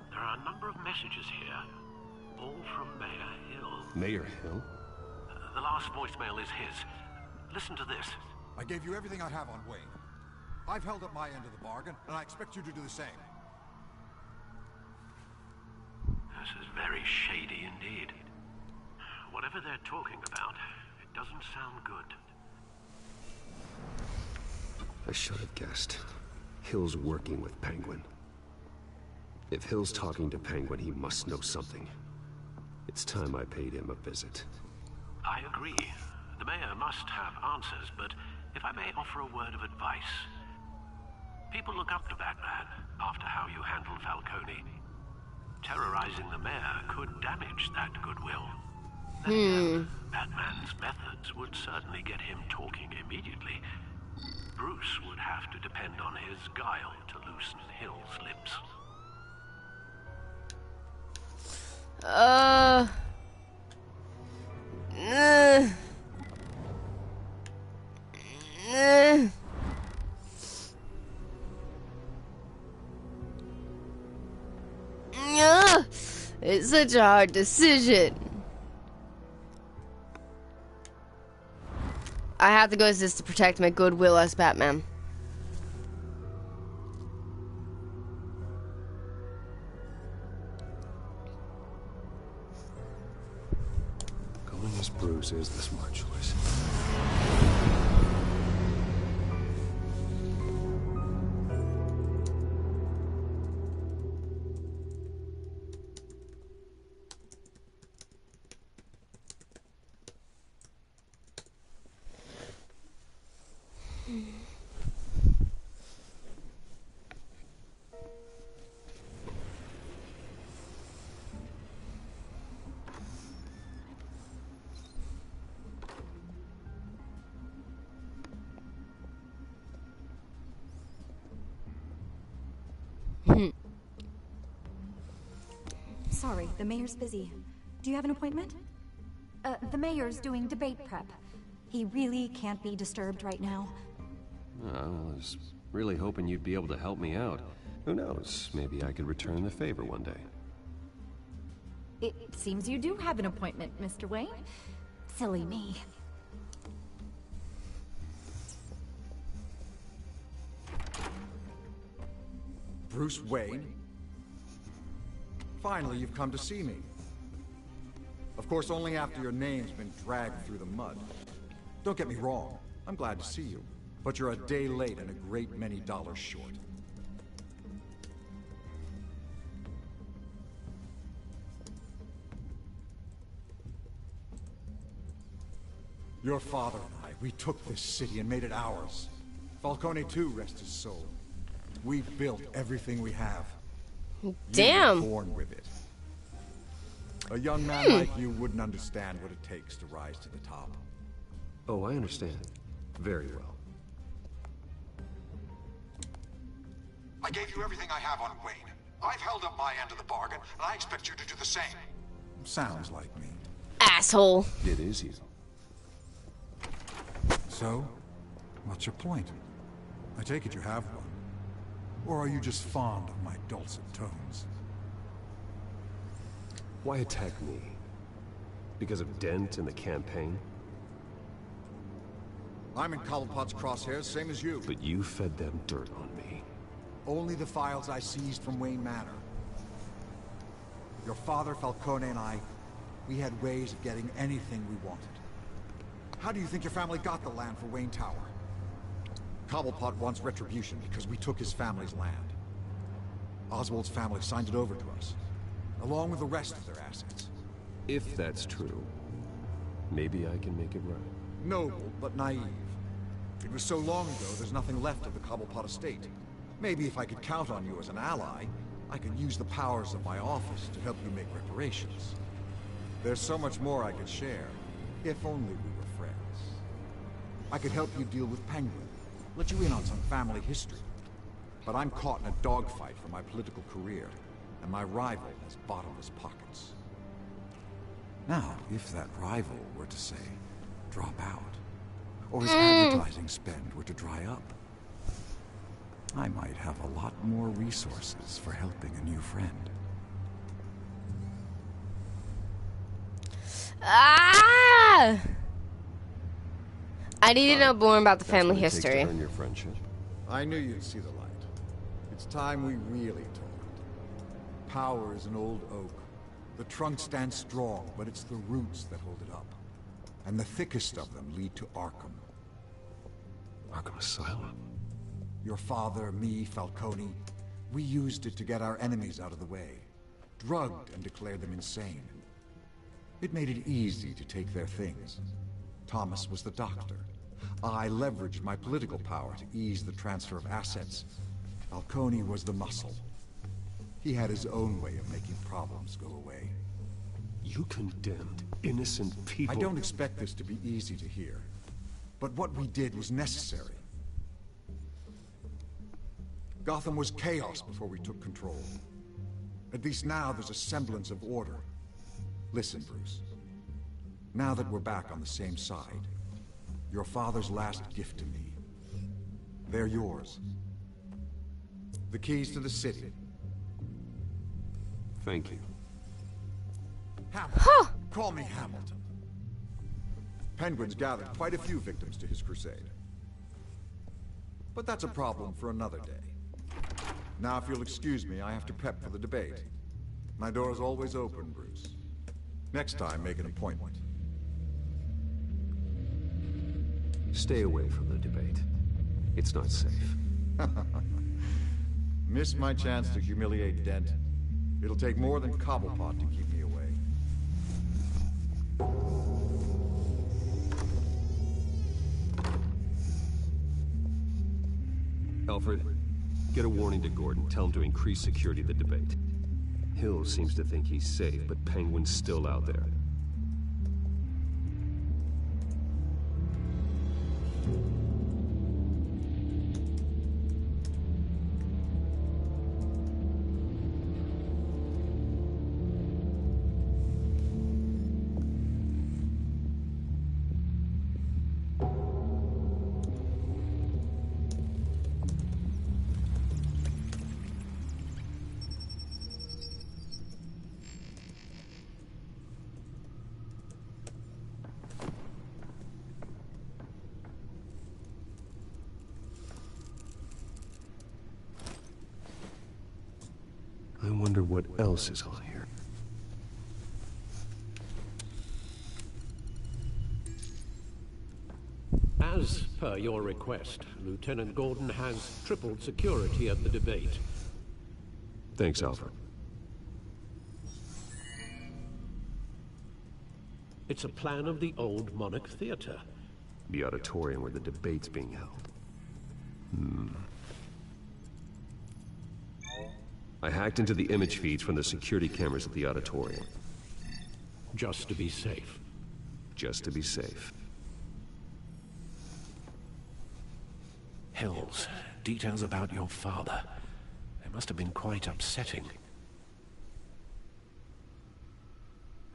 Speaker 14: there are a number of messages here. All from Mayor Hill.
Speaker 9: Mayor Hill?
Speaker 14: The last voicemail is his. Listen to this.
Speaker 18: I gave you everything I have on Wayne. I've held up my end of the bargain, and I expect you to do the same.
Speaker 14: This is very shady indeed. Whatever they're talking about, it doesn't sound good.
Speaker 9: I should have guessed. Hill's working with Penguin. If Hill's talking to Penguin, he must know something. It's time I paid him a visit.
Speaker 14: I agree. The mayor must have answers, but if I may offer a word of advice. People look up to Batman after how you handled Falcone. Terrorizing the mayor could damage that goodwill. Then again, Batman's methods would certainly get him talking immediately. Bruce would have to depend on his guile to loosen Hill's lips.
Speaker 1: It's such a hard decision. I have to go as this to protect my goodwill as Batman.
Speaker 9: Going as Bruce is the smart choice.
Speaker 19: Sorry, the mayor's busy. Do you have an appointment? The mayor's doing debate prep. He really can't be disturbed right now.
Speaker 9: I was really hoping you'd be able to help me out. Who knows? Maybe I could return the favor one day.
Speaker 19: It seems you do have an appointment, Mr. Wayne. Silly me.
Speaker 18: Bruce Wayne? Finally, you've come to see me. Of course, only after your name's been dragged through the mud. Don't get me wrong. I'm glad to see you. But you're a day late and a great many dollars short. Your father and I, we took this city and made it ours. Falcone too, rest his soul. We built everything we have.
Speaker 1: Damn.
Speaker 18: You were born with it. A young man like you wouldn't understand what it takes to rise to the top.
Speaker 9: Oh, I understand. Very well.
Speaker 18: I gave you everything I have on Wayne. I've held up my end of the bargain, and I expect you to do the same. Sounds like me.
Speaker 1: Asshole.
Speaker 9: It is you.
Speaker 18: So, what's your point? I take it you have one. Or are you just fond of my dulcet tones?
Speaker 9: Why attack me? Because of Dent and the campaign?
Speaker 18: I'm in Cobblepot's crosshairs, same as you.
Speaker 9: But you fed them dirt on me.
Speaker 18: Only the files I seized from Wayne Manor. Your father, Falcone, and I, we had ways of getting anything we wanted. How do you think your family got the land for Wayne Tower? Cobblepot wants retribution because we took his family's land. Oswald's family signed it over to us, along with the rest of their assets.
Speaker 9: If that's true, maybe I can make it right.
Speaker 18: Noble, but naive. It was so long ago, there's nothing left of the Cobblepot estate. Maybe if I could count on you as an ally, I could use the powers of my office to help you make reparations. There's so much more I could share, if only we were friends. I could help you deal with Penguin, let you in on some family history. But I'm caught in a dogfight for my political career, and my rival has bottomless pockets. Now, if that rival were to say, drop out, or his advertising spend were to dry up, I might have a lot more resources for helping a new friend.
Speaker 1: Ah! I need to know more about the family history.
Speaker 9: To earn your friendship.
Speaker 18: I knew you'd see the light. It's time we really talked. Power is an old oak. The trunk stands strong, but it's the roots that hold it up. And the thickest of them lead to Arkham.
Speaker 9: Arkham Asylum?
Speaker 18: Your father, me, Falcone, we used it to get our enemies out of the way. Drugged and declared them insane. It made it easy to take their things. Thomas was the doctor. I leveraged my political power to ease the transfer of assets. Falcone was the muscle. He had his own way of making problems go away.
Speaker 9: You condemned innocent people.
Speaker 18: I don't expect this to be easy to hear. But what we did was necessary. Gotham was chaos before we took control. At least now there's a semblance of order. Listen, Bruce. Now that we're back on the same side, your father's last gift to me, they're yours. The keys to the city.
Speaker 9: Thank you.
Speaker 18: Hamilton. Call me Hamilton. Penguin's gathered quite a few victims to his crusade. But that's a problem for another day. Now, if you'll excuse me, I have to prep for the debate. My door is always open, Bruce. Next time, make an appointment.
Speaker 9: Stay away from the debate. It's not safe.
Speaker 18: Miss my chance to humiliate Dent. It'll take more than Cobblepot to keep me away.
Speaker 9: Alfred, get a warning to Gordon. Tell him to increase security of the debate. Hill seems to think he's safe, but Penguin's still out there. I wonder what else is on here.
Speaker 8: As per your request, Lieutenant Gordon has tripled security at the debate.
Speaker 9: Thanks, Alfred.
Speaker 8: It's a plan of the old Monarch Theater.
Speaker 9: The auditorium where the debate's being held. I hacked into the image feeds from the security cameras at the auditorium.
Speaker 8: Just to be safe.
Speaker 9: Just to be safe.
Speaker 8: Hills, details about your father. They must have been quite upsetting.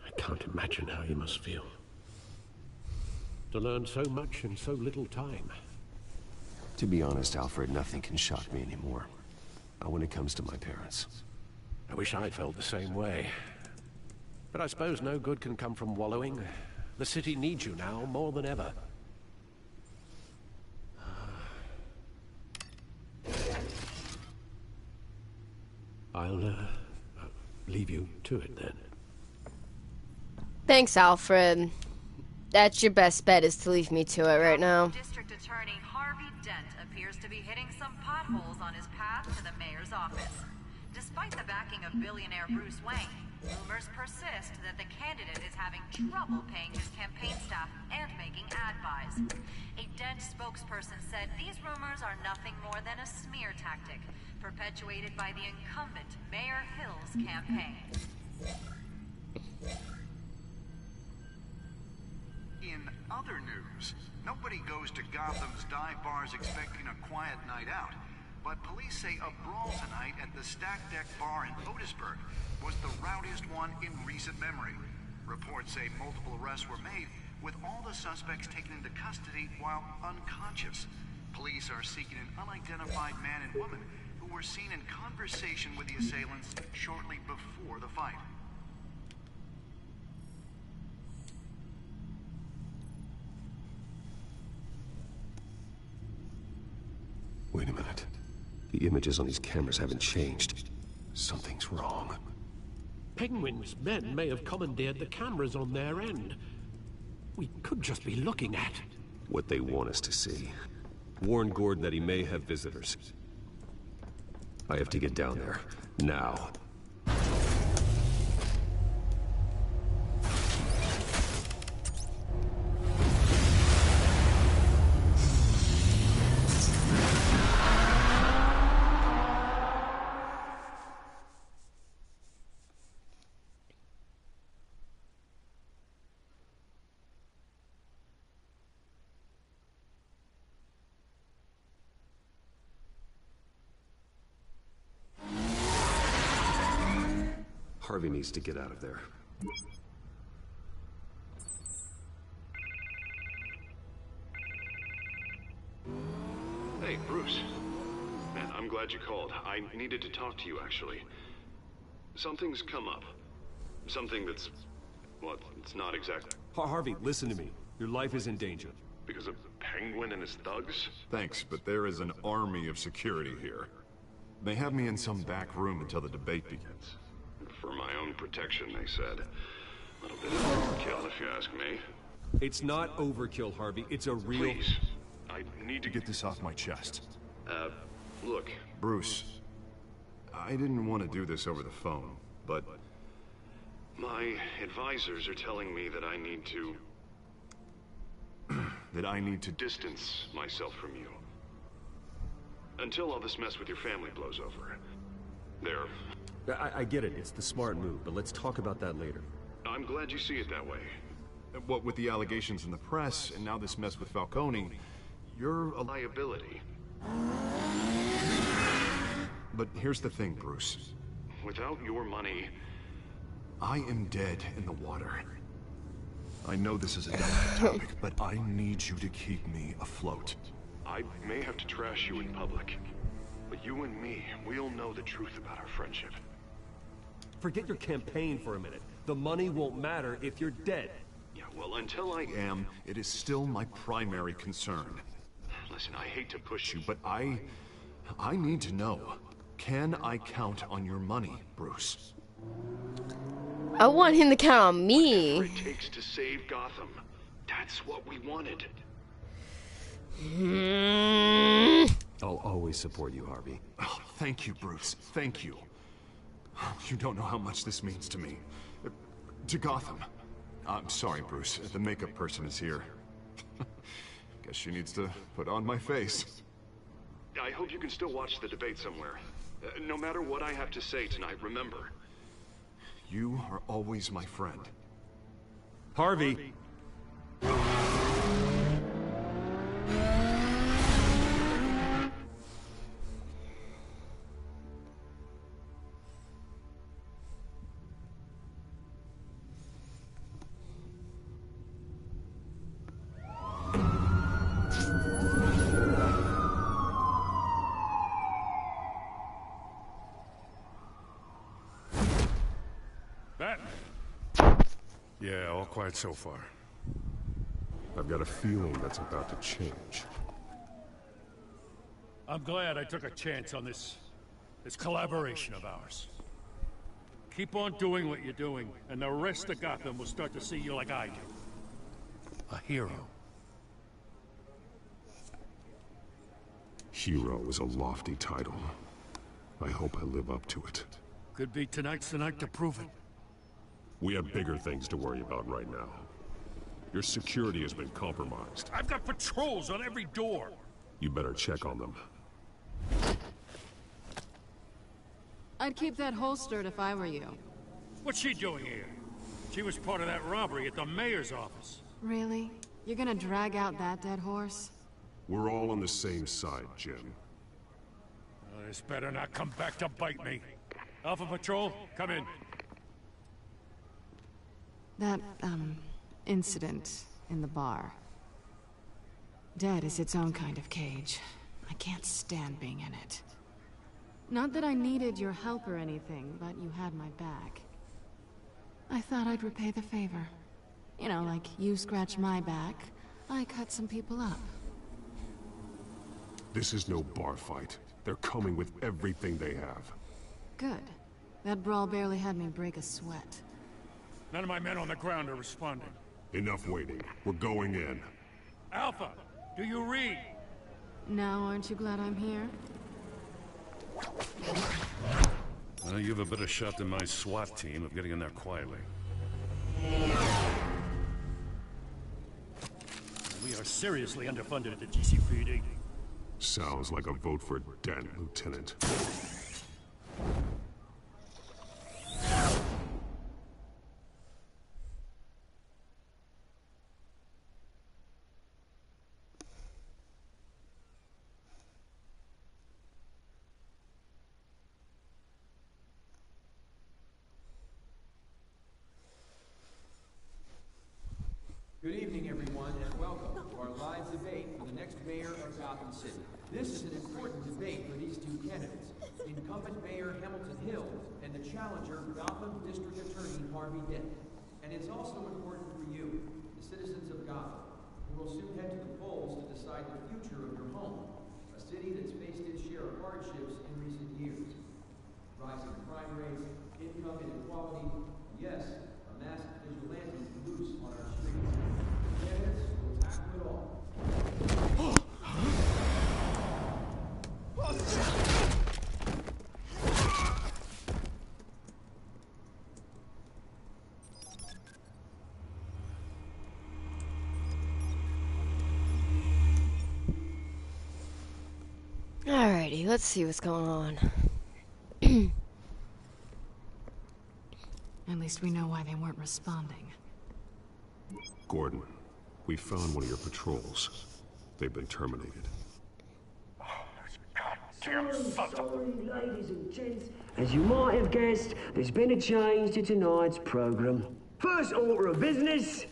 Speaker 8: I can't imagine how you must feel. To learn so much in so little time.
Speaker 9: To be honest, Alfred, nothing can shock me anymore. Not when it comes to my parents.
Speaker 8: I wish I felt the same way. But I suppose no good can come from wallowing. The city needs you now more than ever. I'll leave you to it then.
Speaker 1: Thanks, Alfred. That's your best bet, is to leave me to it right now.
Speaker 20: District Attorney Harvey Dent appears to be hitting some potholes on his path to the mayor's office. Despite the backing of billionaire Bruce Wayne, rumors persist that the candidate is having trouble paying his campaign staff and making ad buys. A Dent spokesperson said these rumors are nothing more than a smear tactic, perpetuated by the incumbent Mayor Hill's campaign.
Speaker 21: In other news, nobody goes to Gotham's dive bars expecting a quiet night out. But police say a brawl tonight at the Stack Deck Bar in Otisburg was the rowdiest one in recent memory. Reports say multiple arrests were made, with all the suspects taken into custody while unconscious. Police are seeking an unidentified man and woman who were seen in conversation with the assailants shortly before the fight.
Speaker 9: Wait a minute. The images on these cameras haven't changed. Something's wrong.
Speaker 8: Penguin's men may have commandeered the cameras on their end. We could just be looking at
Speaker 9: what they want us to see. Warn Gordon that he may have visitors. I have to get down there. Now. Harvey needs to get out of there.
Speaker 22: Hey, Bruce. Man, I'm glad you called. I needed to talk to you, actually. Something's come up. Something that's... well, it's not exactly...
Speaker 9: Harvey, listen to me. Your life is in danger.
Speaker 22: Because of Penguin and his thugs?
Speaker 3: Thanks, but there is an army of security here. They have me in some back room until the debate begins.
Speaker 22: For my own protection, they said. A little bit of overkill, if you ask me.
Speaker 9: It's not overkill, Harvey. It's a real...
Speaker 22: Please. I need to
Speaker 3: get this off my chest.
Speaker 22: Look.
Speaker 3: Bruce, I didn't want to do this over the phone, but...
Speaker 22: my advisors are telling me that I need to...
Speaker 3: that I need to
Speaker 22: distance myself from you. Until all this mess with your family blows over. There.
Speaker 9: I get it. It's the smart move, but let's talk about that later.
Speaker 22: I'm glad you see it that way.
Speaker 3: What with the allegations in the press, and now this mess with Falcone, you're a
Speaker 22: liability.
Speaker 3: But here's the thing, Bruce.
Speaker 22: Without your money...
Speaker 3: I am dead in the water. I know this is a delicate topic, but I need you to keep me afloat.
Speaker 22: I may have to trash you in public, but you and me, we'll know the truth about our friendship.
Speaker 9: Forget your campaign for a minute. The money won't matter if you're dead.
Speaker 22: Yeah, well, until I
Speaker 3: am, it is still my primary concern.
Speaker 22: Listen, I hate to push you,
Speaker 3: but I need to know. Can I count on your money, Bruce?
Speaker 1: I want him to count on me.
Speaker 22: Whatever it takes to save Gotham. That's what we wanted.
Speaker 9: I'll always support you, Harvey.
Speaker 3: Oh, thank you, Bruce. Thank you. You don't know how much this means to me. To Gotham. I'm sorry, Bruce. The makeup person is here. Guess she needs to put on my face.
Speaker 22: I hope you can still watch the debate somewhere. No matter what I have to say tonight, remember.
Speaker 3: You are always my friend.
Speaker 13: Harvey!
Speaker 7: Yeah, all quiet so far.
Speaker 9: I've got a feeling that's about to change.
Speaker 5: I'm glad I took a chance on this collaboration of ours. Keep on doing what you're doing, and the rest of Gotham will start to see you like I do. A hero.
Speaker 9: Hero is a lofty title. I hope I live up to it.
Speaker 5: Could be tonight's the night to prove it.
Speaker 9: We have bigger things to worry about right now. Your security has been compromised.
Speaker 5: I've got patrols on every door.
Speaker 9: You better check on them.
Speaker 17: I'd keep that holstered if I were you.
Speaker 5: What's she doing here? She was part of that robbery at the mayor's office.
Speaker 17: Really? You're gonna drag out that dead horse?
Speaker 9: We're all on the same side, Jim.
Speaker 5: This better not come back to bite me. Alpha Patrol, come in.
Speaker 17: That, incident in the bar. Dead is its own kind of cage. I can't stand being in it. Not that I needed your help or anything, but you had my back. I thought I'd repay the favor. You know, like you scratch my back, I cut some people up.
Speaker 9: This is no bar fight. They're coming with everything they have.
Speaker 17: Good. That brawl barely had me break a sweat.
Speaker 5: None of my men on the ground are responding.
Speaker 9: Enough waiting. We're going in.
Speaker 5: Alpha, do you read?
Speaker 17: Now, aren't you glad I'm here?
Speaker 5: You have a better shot than my SWAT team of getting in there quietly. We are seriously underfunded at the GCPD.
Speaker 9: Sounds like a vote for Dent, Lieutenant.
Speaker 6: Good evening, everyone, and welcome to our live debate for the next mayor of Gotham City. This is an important debate for these two candidates, incumbent Mayor Hamilton Hill and the challenger, Gotham District Attorney Harvey Dent. And it's also important for you, the citizens of Gotham, who will soon head to the polls to decide the future of your home, a city that's faced its share of hardships in recent years. Rising crime rates, income inequality, and yes, a masked vigilante loose on our streets. Candidates will tackle it all.
Speaker 1: Alrighty, let's see what's going on.
Speaker 17: At least we know why they weren't responding.
Speaker 9: Gordon, we found one of your patrols. They've been terminated.
Speaker 10: Sorry, ladies and gents. As you might have guessed, there's been a change to tonight's program. First order of business,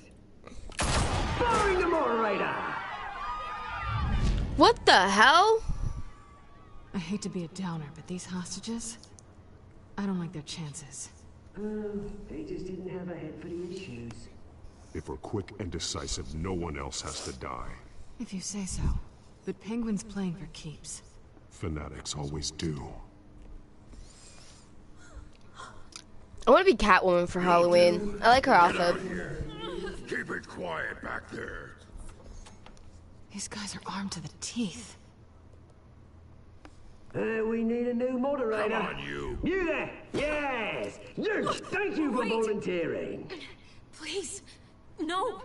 Speaker 10: firing the moderator.
Speaker 1: What the hell?
Speaker 17: I hate to be a downer, but these hostages, I don't like their chances.
Speaker 10: They just didn't have a head for the issues.
Speaker 9: If we're quick and decisive, no one else has to die.
Speaker 17: If you say so. But Penguin's playing for keeps.
Speaker 9: Fanatics always do.
Speaker 1: I want to be Catwoman for Halloween. I like her outfit.
Speaker 7: Keep it quiet back there.
Speaker 17: These guys are armed to the teeth.
Speaker 10: We need a new moderator.
Speaker 12: Come on, you.
Speaker 10: You there? Yes. You. Thank you for volunteering.
Speaker 19: Please, no.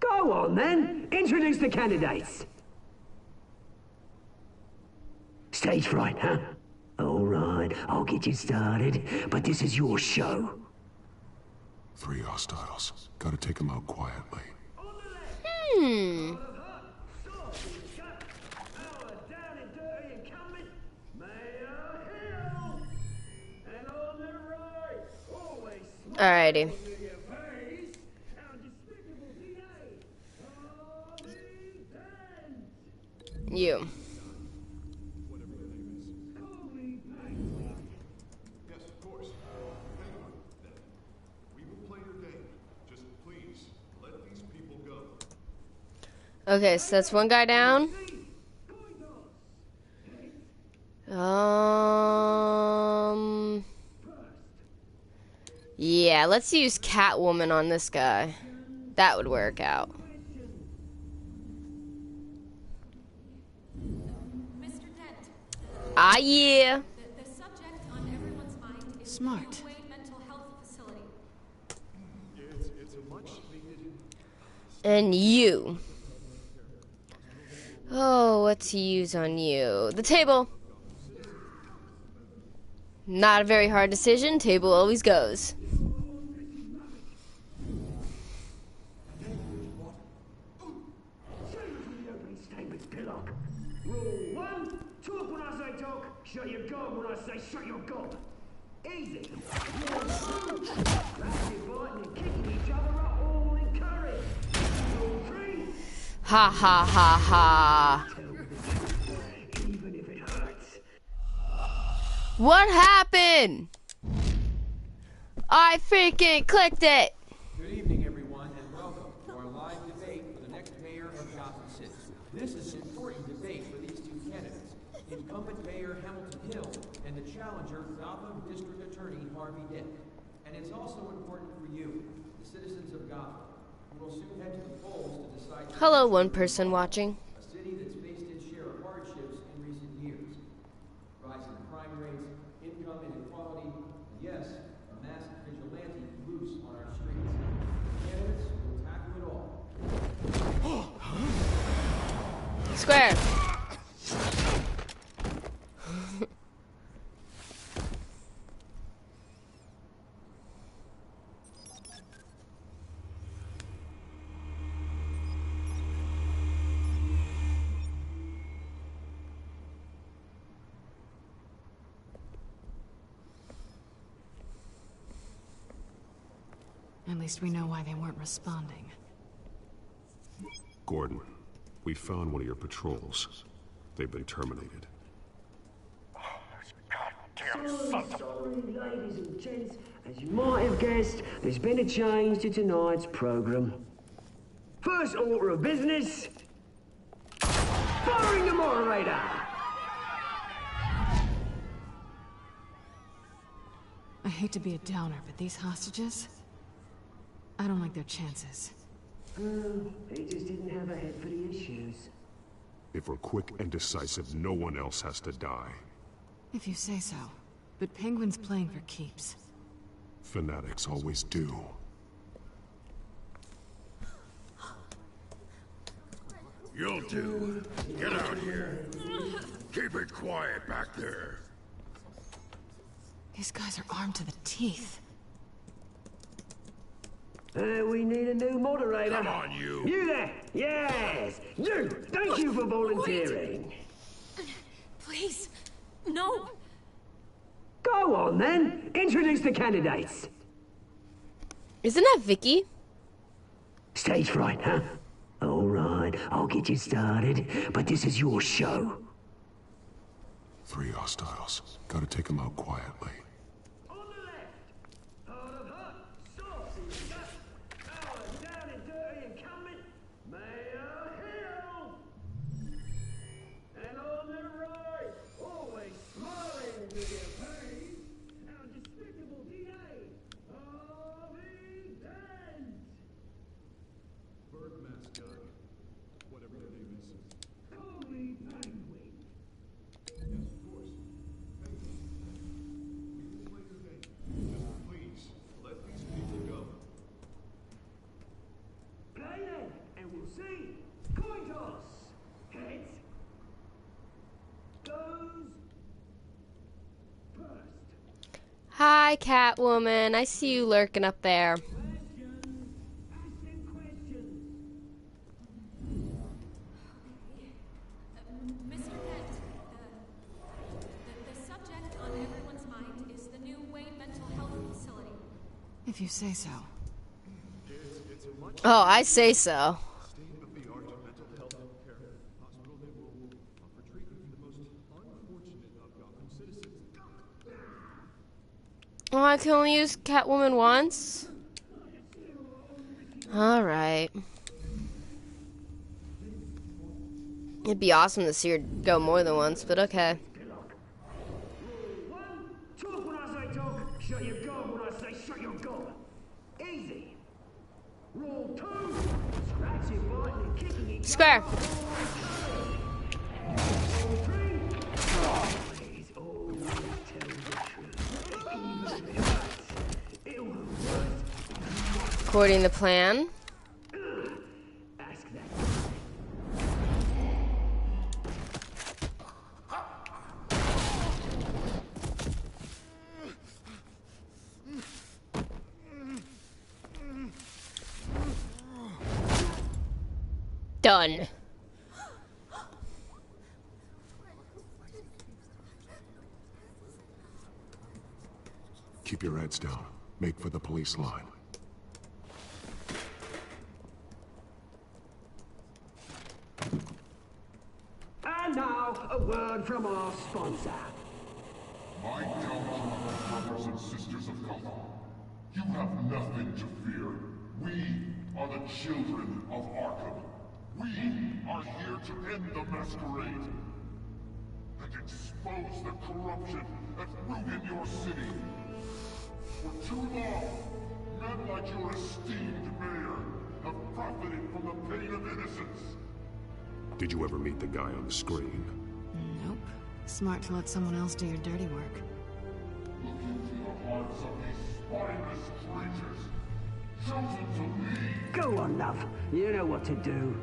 Speaker 10: Go on then. Introduce the candidates. Stage fright, huh? All right, I'll get you started, but this is your show.
Speaker 3: 3 hostiles. Gotta take them out quietly.
Speaker 1: Alrighty. You. Okay, so that's one guy down. Yeah, let's use Catwoman on this guy. That would work out.
Speaker 19: Mr. Dent.
Speaker 1: Ah, yeah.
Speaker 19: The subject on everyone's mind is
Speaker 17: Smart.
Speaker 19: the Wayne Mental Health Facility.
Speaker 3: It's a much needed.
Speaker 1: And you. Oh, what to use on you? The table. Not a very hard decision. Table always goes.
Speaker 10: Rule 1, talk when I say talk, shut your gob when I say shut your gob. Easy. Fighting and kicking each other are all encouraged. Rule 3,
Speaker 1: Ha ha ha ha.
Speaker 10: even if it hurts.
Speaker 1: What happened? I freaking clicked it.
Speaker 6: Good evening, everyone, and welcome to our live debate for the next mayor of Gotham City. This is an important debate for these two candidates, incumbent Mayor Hamilton Hill and the challenger Gotham District Attorney Harvey Dent. And it's also important for you, the citizens of Gotham, who will soon head to the polls to decide.
Speaker 1: Hello, one person watching.
Speaker 6: A city that's faced its share of hardships in recent years. Rising crime rates, income inequality, and yes, a masked vigilante loose on our streets. Candidates will tackle it all.
Speaker 1: Square.
Speaker 17: At least we know why they weren't responding.
Speaker 9: Gordon, we found one of your patrols. They've been terminated.
Speaker 10: Sorry, ladies and gents. As you might have guessed, there's been a change to tonight's program. First order of business, firing the moderator.
Speaker 17: I hate to be a downer, but these hostages, I don't like their chances.
Speaker 10: He just didn't have a head for the issues.
Speaker 3: If we're quick and decisive, no one else has to die.
Speaker 17: If you say so. But Penguin's playing for keeps.
Speaker 3: Fanatics always do.
Speaker 12: You'll do. Get out here. Keep it quiet back there.
Speaker 17: These guys are armed to the teeth.
Speaker 10: We need a new moderator.
Speaker 12: Come on, you.
Speaker 10: You there? Yes. You. Thank you for volunteering.
Speaker 19: Please, no.
Speaker 10: Go on then. Introduce the candidates.
Speaker 1: Isn't that Vicky?
Speaker 10: Stage fright, huh? All right, I'll get you started, but this is your show.
Speaker 3: 3 hostiles. Gotta take them out quietly.
Speaker 1: Hi, Catwoman. I see you lurking up there.
Speaker 4: Mr. Kent, the subject on everyone's mind is the new Wayne Mental Health Facility.
Speaker 17: If you say so.
Speaker 1: Oh, I say so. Oh, I can only use Catwoman once? Alright. It'd be awesome to see her go more than once, but okay.
Speaker 10: Talk when I say talk, shut your gob when I say shut your gob. Easy. Rule 2, scratching, biting, and kicking each
Speaker 1: Square. According to plan. Done.
Speaker 3: Keep your heads down. Make for the police line.
Speaker 10: And now, a word from our sponsor.
Speaker 11: My gallant brothers and sisters of Gotham, you have nothing to fear. We are the children of Arkham. We are here to end the masquerade and expose the corruption that rooted your city. For too long, men like your esteemed mayor have profited from the pain of innocence.
Speaker 3: Did you ever meet the guy on the screen?
Speaker 17: Nope. Smart to let someone else do your dirty work.
Speaker 11: Look into the hearts of these spineless creatures, chosen to lead.
Speaker 10: Go on, love. You know what to do.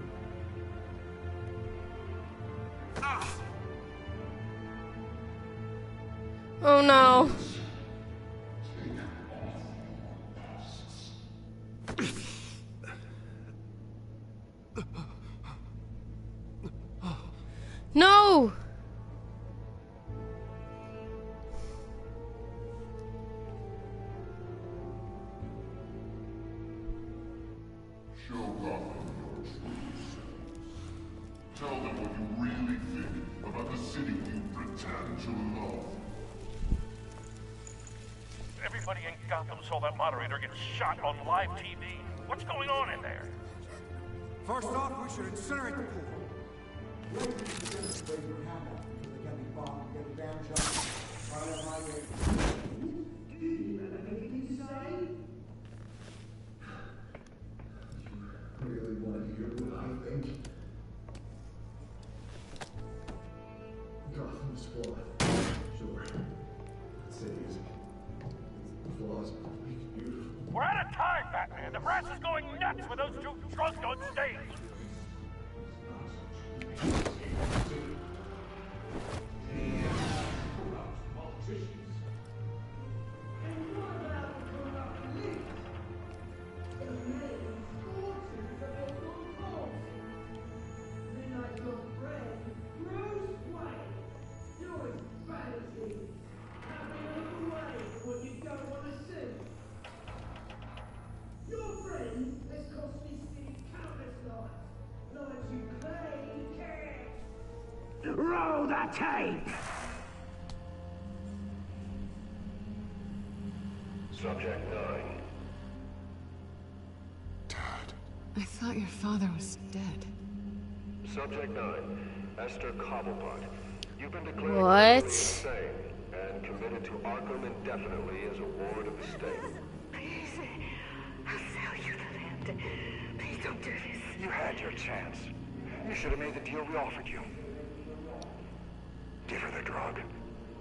Speaker 1: Oh no. No!
Speaker 11: Show Gotham your true selves. Tell them what you really think about the city you pretend to love.
Speaker 23: Everybody in Gotham saw that moderator get shot on live TV. What's going on in there?
Speaker 18: First off, we should incinerate the pool.
Speaker 24: Really want to hear what I think? Gotham is flawed. Sure. Cities. The flaws make it beautiful.
Speaker 23: We're out of time, Batman. The press is going nuts with those two drunks on stage.
Speaker 10: Roll the tape!
Speaker 11: Subject 9.
Speaker 17: I thought your father was dead.
Speaker 11: Subject 9. Esther Cobblepot. You've been declared
Speaker 1: What?
Speaker 11: insane and committed to Arkham indefinitely as a ward of the state.
Speaker 16: Please, I'll sell you the land. Please don't do this.
Speaker 21: You had your chance. You should have made the deal we offered you. Give her the drug.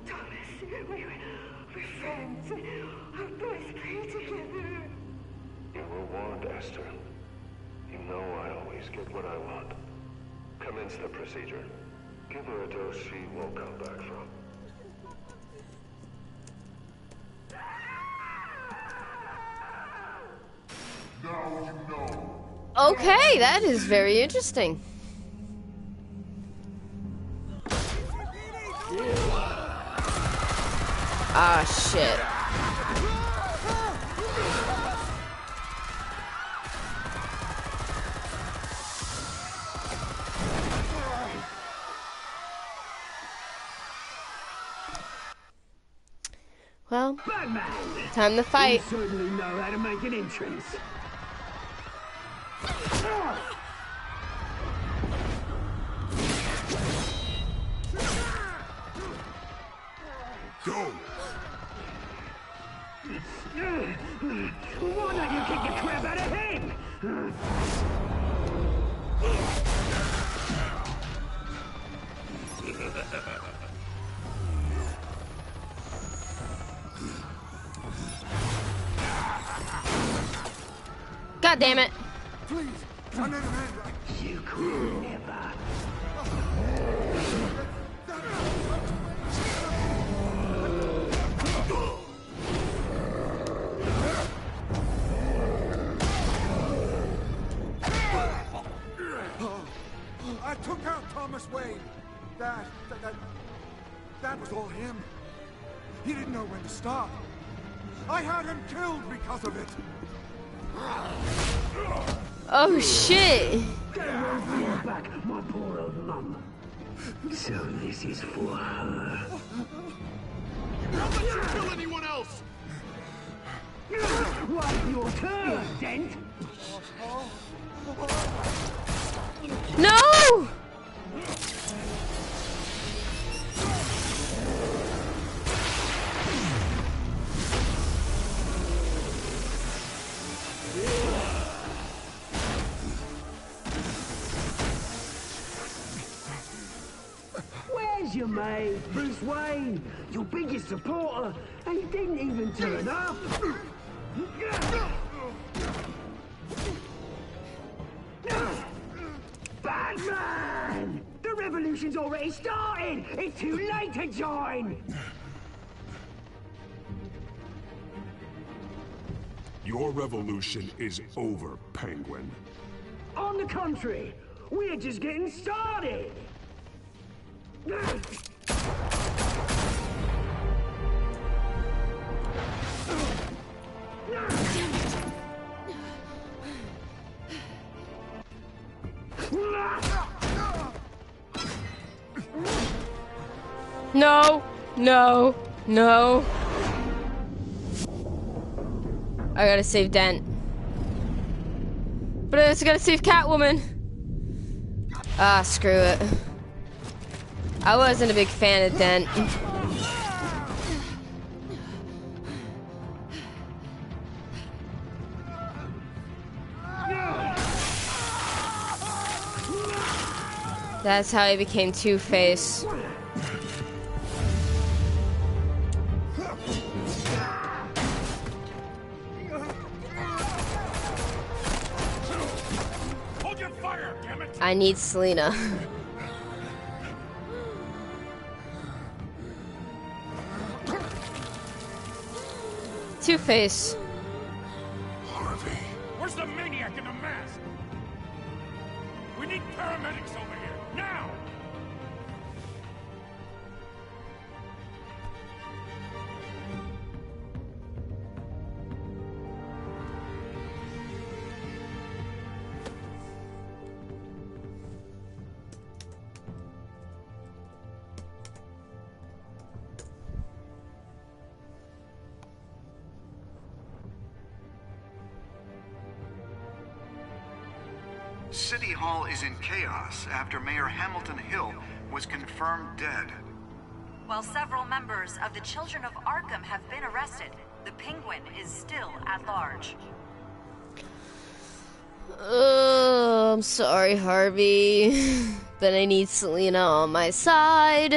Speaker 16: Thomas, we're friends. Our boys play together.
Speaker 11: You were warned, Esther. You know I always get what I want. Commence the procedure. Give her a dose she won't come back from.
Speaker 1: Okay, that is very interesting. Ah, shit. Well, time to fight.
Speaker 10: You certainly know how to make an entrance.
Speaker 7: Go!
Speaker 10: Why don't you kick the crap out of him?
Speaker 1: God damn it.
Speaker 18: Please, I'm in a man.
Speaker 10: You could never.
Speaker 18: I took out Thomas Wayne. That was all him. He didn't know when to stop. I had him killed because of it.
Speaker 1: Oh shit.
Speaker 10: Back, my poor old mum. So this is for her.
Speaker 7: Don't let you kill anyone else!
Speaker 10: What's your turn, Dent?
Speaker 1: No!
Speaker 10: Where's your mate, Bruce Wayne? Your biggest supporter, and he didn't even turn up. Batman! The revolution's already started! It's too late to join!
Speaker 7: Your revolution is over, Penguin.
Speaker 10: On the contrary, we're just getting started!
Speaker 1: No, no, no. I gotta save Dent. But I also gotta save Catwoman. Ah, screw it. I wasn't a big fan of Dent. That's how he became Two-Face.
Speaker 23: Hold your fire, damn it!
Speaker 1: I need Selina. Two-Face.
Speaker 7: Harvey.
Speaker 23: Where's the maniac in the mask? We need paramedics over here, now!
Speaker 21: City Hall is in chaos after Mayor Hamilton Hill was confirmed dead.
Speaker 2: While several members of the Children of Arkham have been arrested, the Penguin is still at large.
Speaker 1: I'm sorry, Harvey, but I need Selina on my side.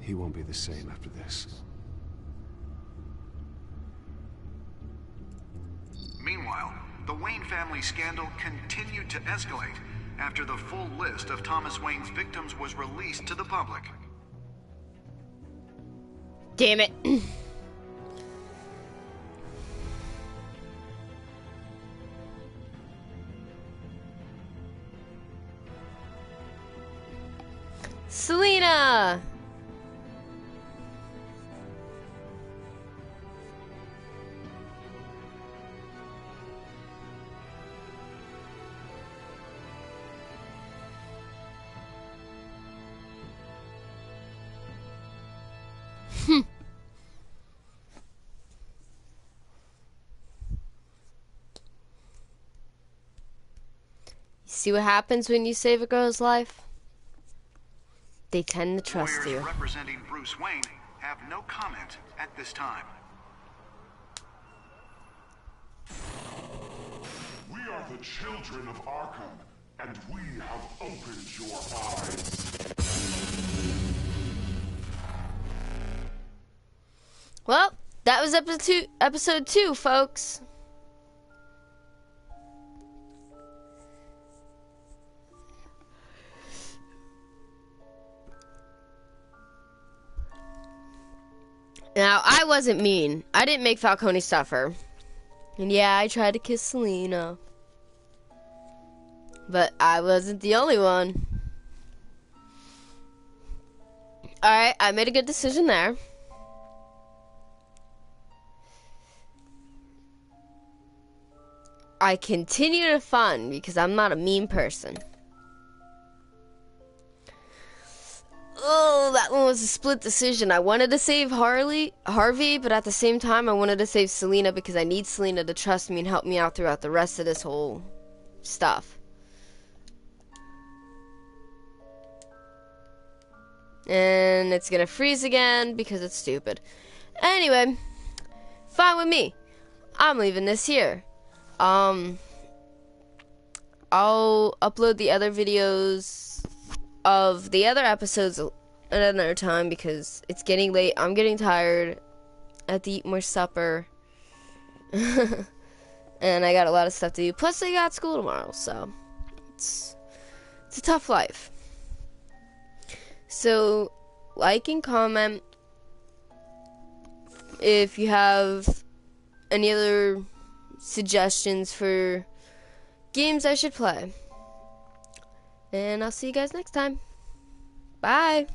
Speaker 9: He won't be the same after this.
Speaker 21: Meanwhile, the Wayne family scandal continued to escalate after the full list of Thomas Wayne's victims was released to the public.
Speaker 1: Damn it. Selena! See what happens when you save a girl's life? They tend to trust
Speaker 21: Lawyers
Speaker 1: you.
Speaker 21: representing Bruce Wayne have no comment at this time.
Speaker 11: We are the children of Arkham, and we have opened your eyes.
Speaker 1: Well, that was episode 2, folks. Now, I wasn't mean. I didn't make Falcone suffer. And yeah, I tried to kiss Selena. But I wasn't the only one. Alright, I made a good decision there. I continue to fund because I'm not a mean person. Oh, that one was a split decision. I wanted to save Harvey, but at the same time, I wanted to save Selena because I need Selena to trust me and help me out throughout the rest of this whole stuff. And it's gonna freeze again because it's stupid. Anyway, fine with me. I'm leaving this here. I'll upload the other videos of the other episodes at another time because it's getting late. I'm getting tired. I have to eat more supper. And I got a lot of stuff to do. Plus I got school tomorrow, so it's a tough life. So like and comment if you have any other suggestions for games I should play. And I'll see you guys next time. Bye.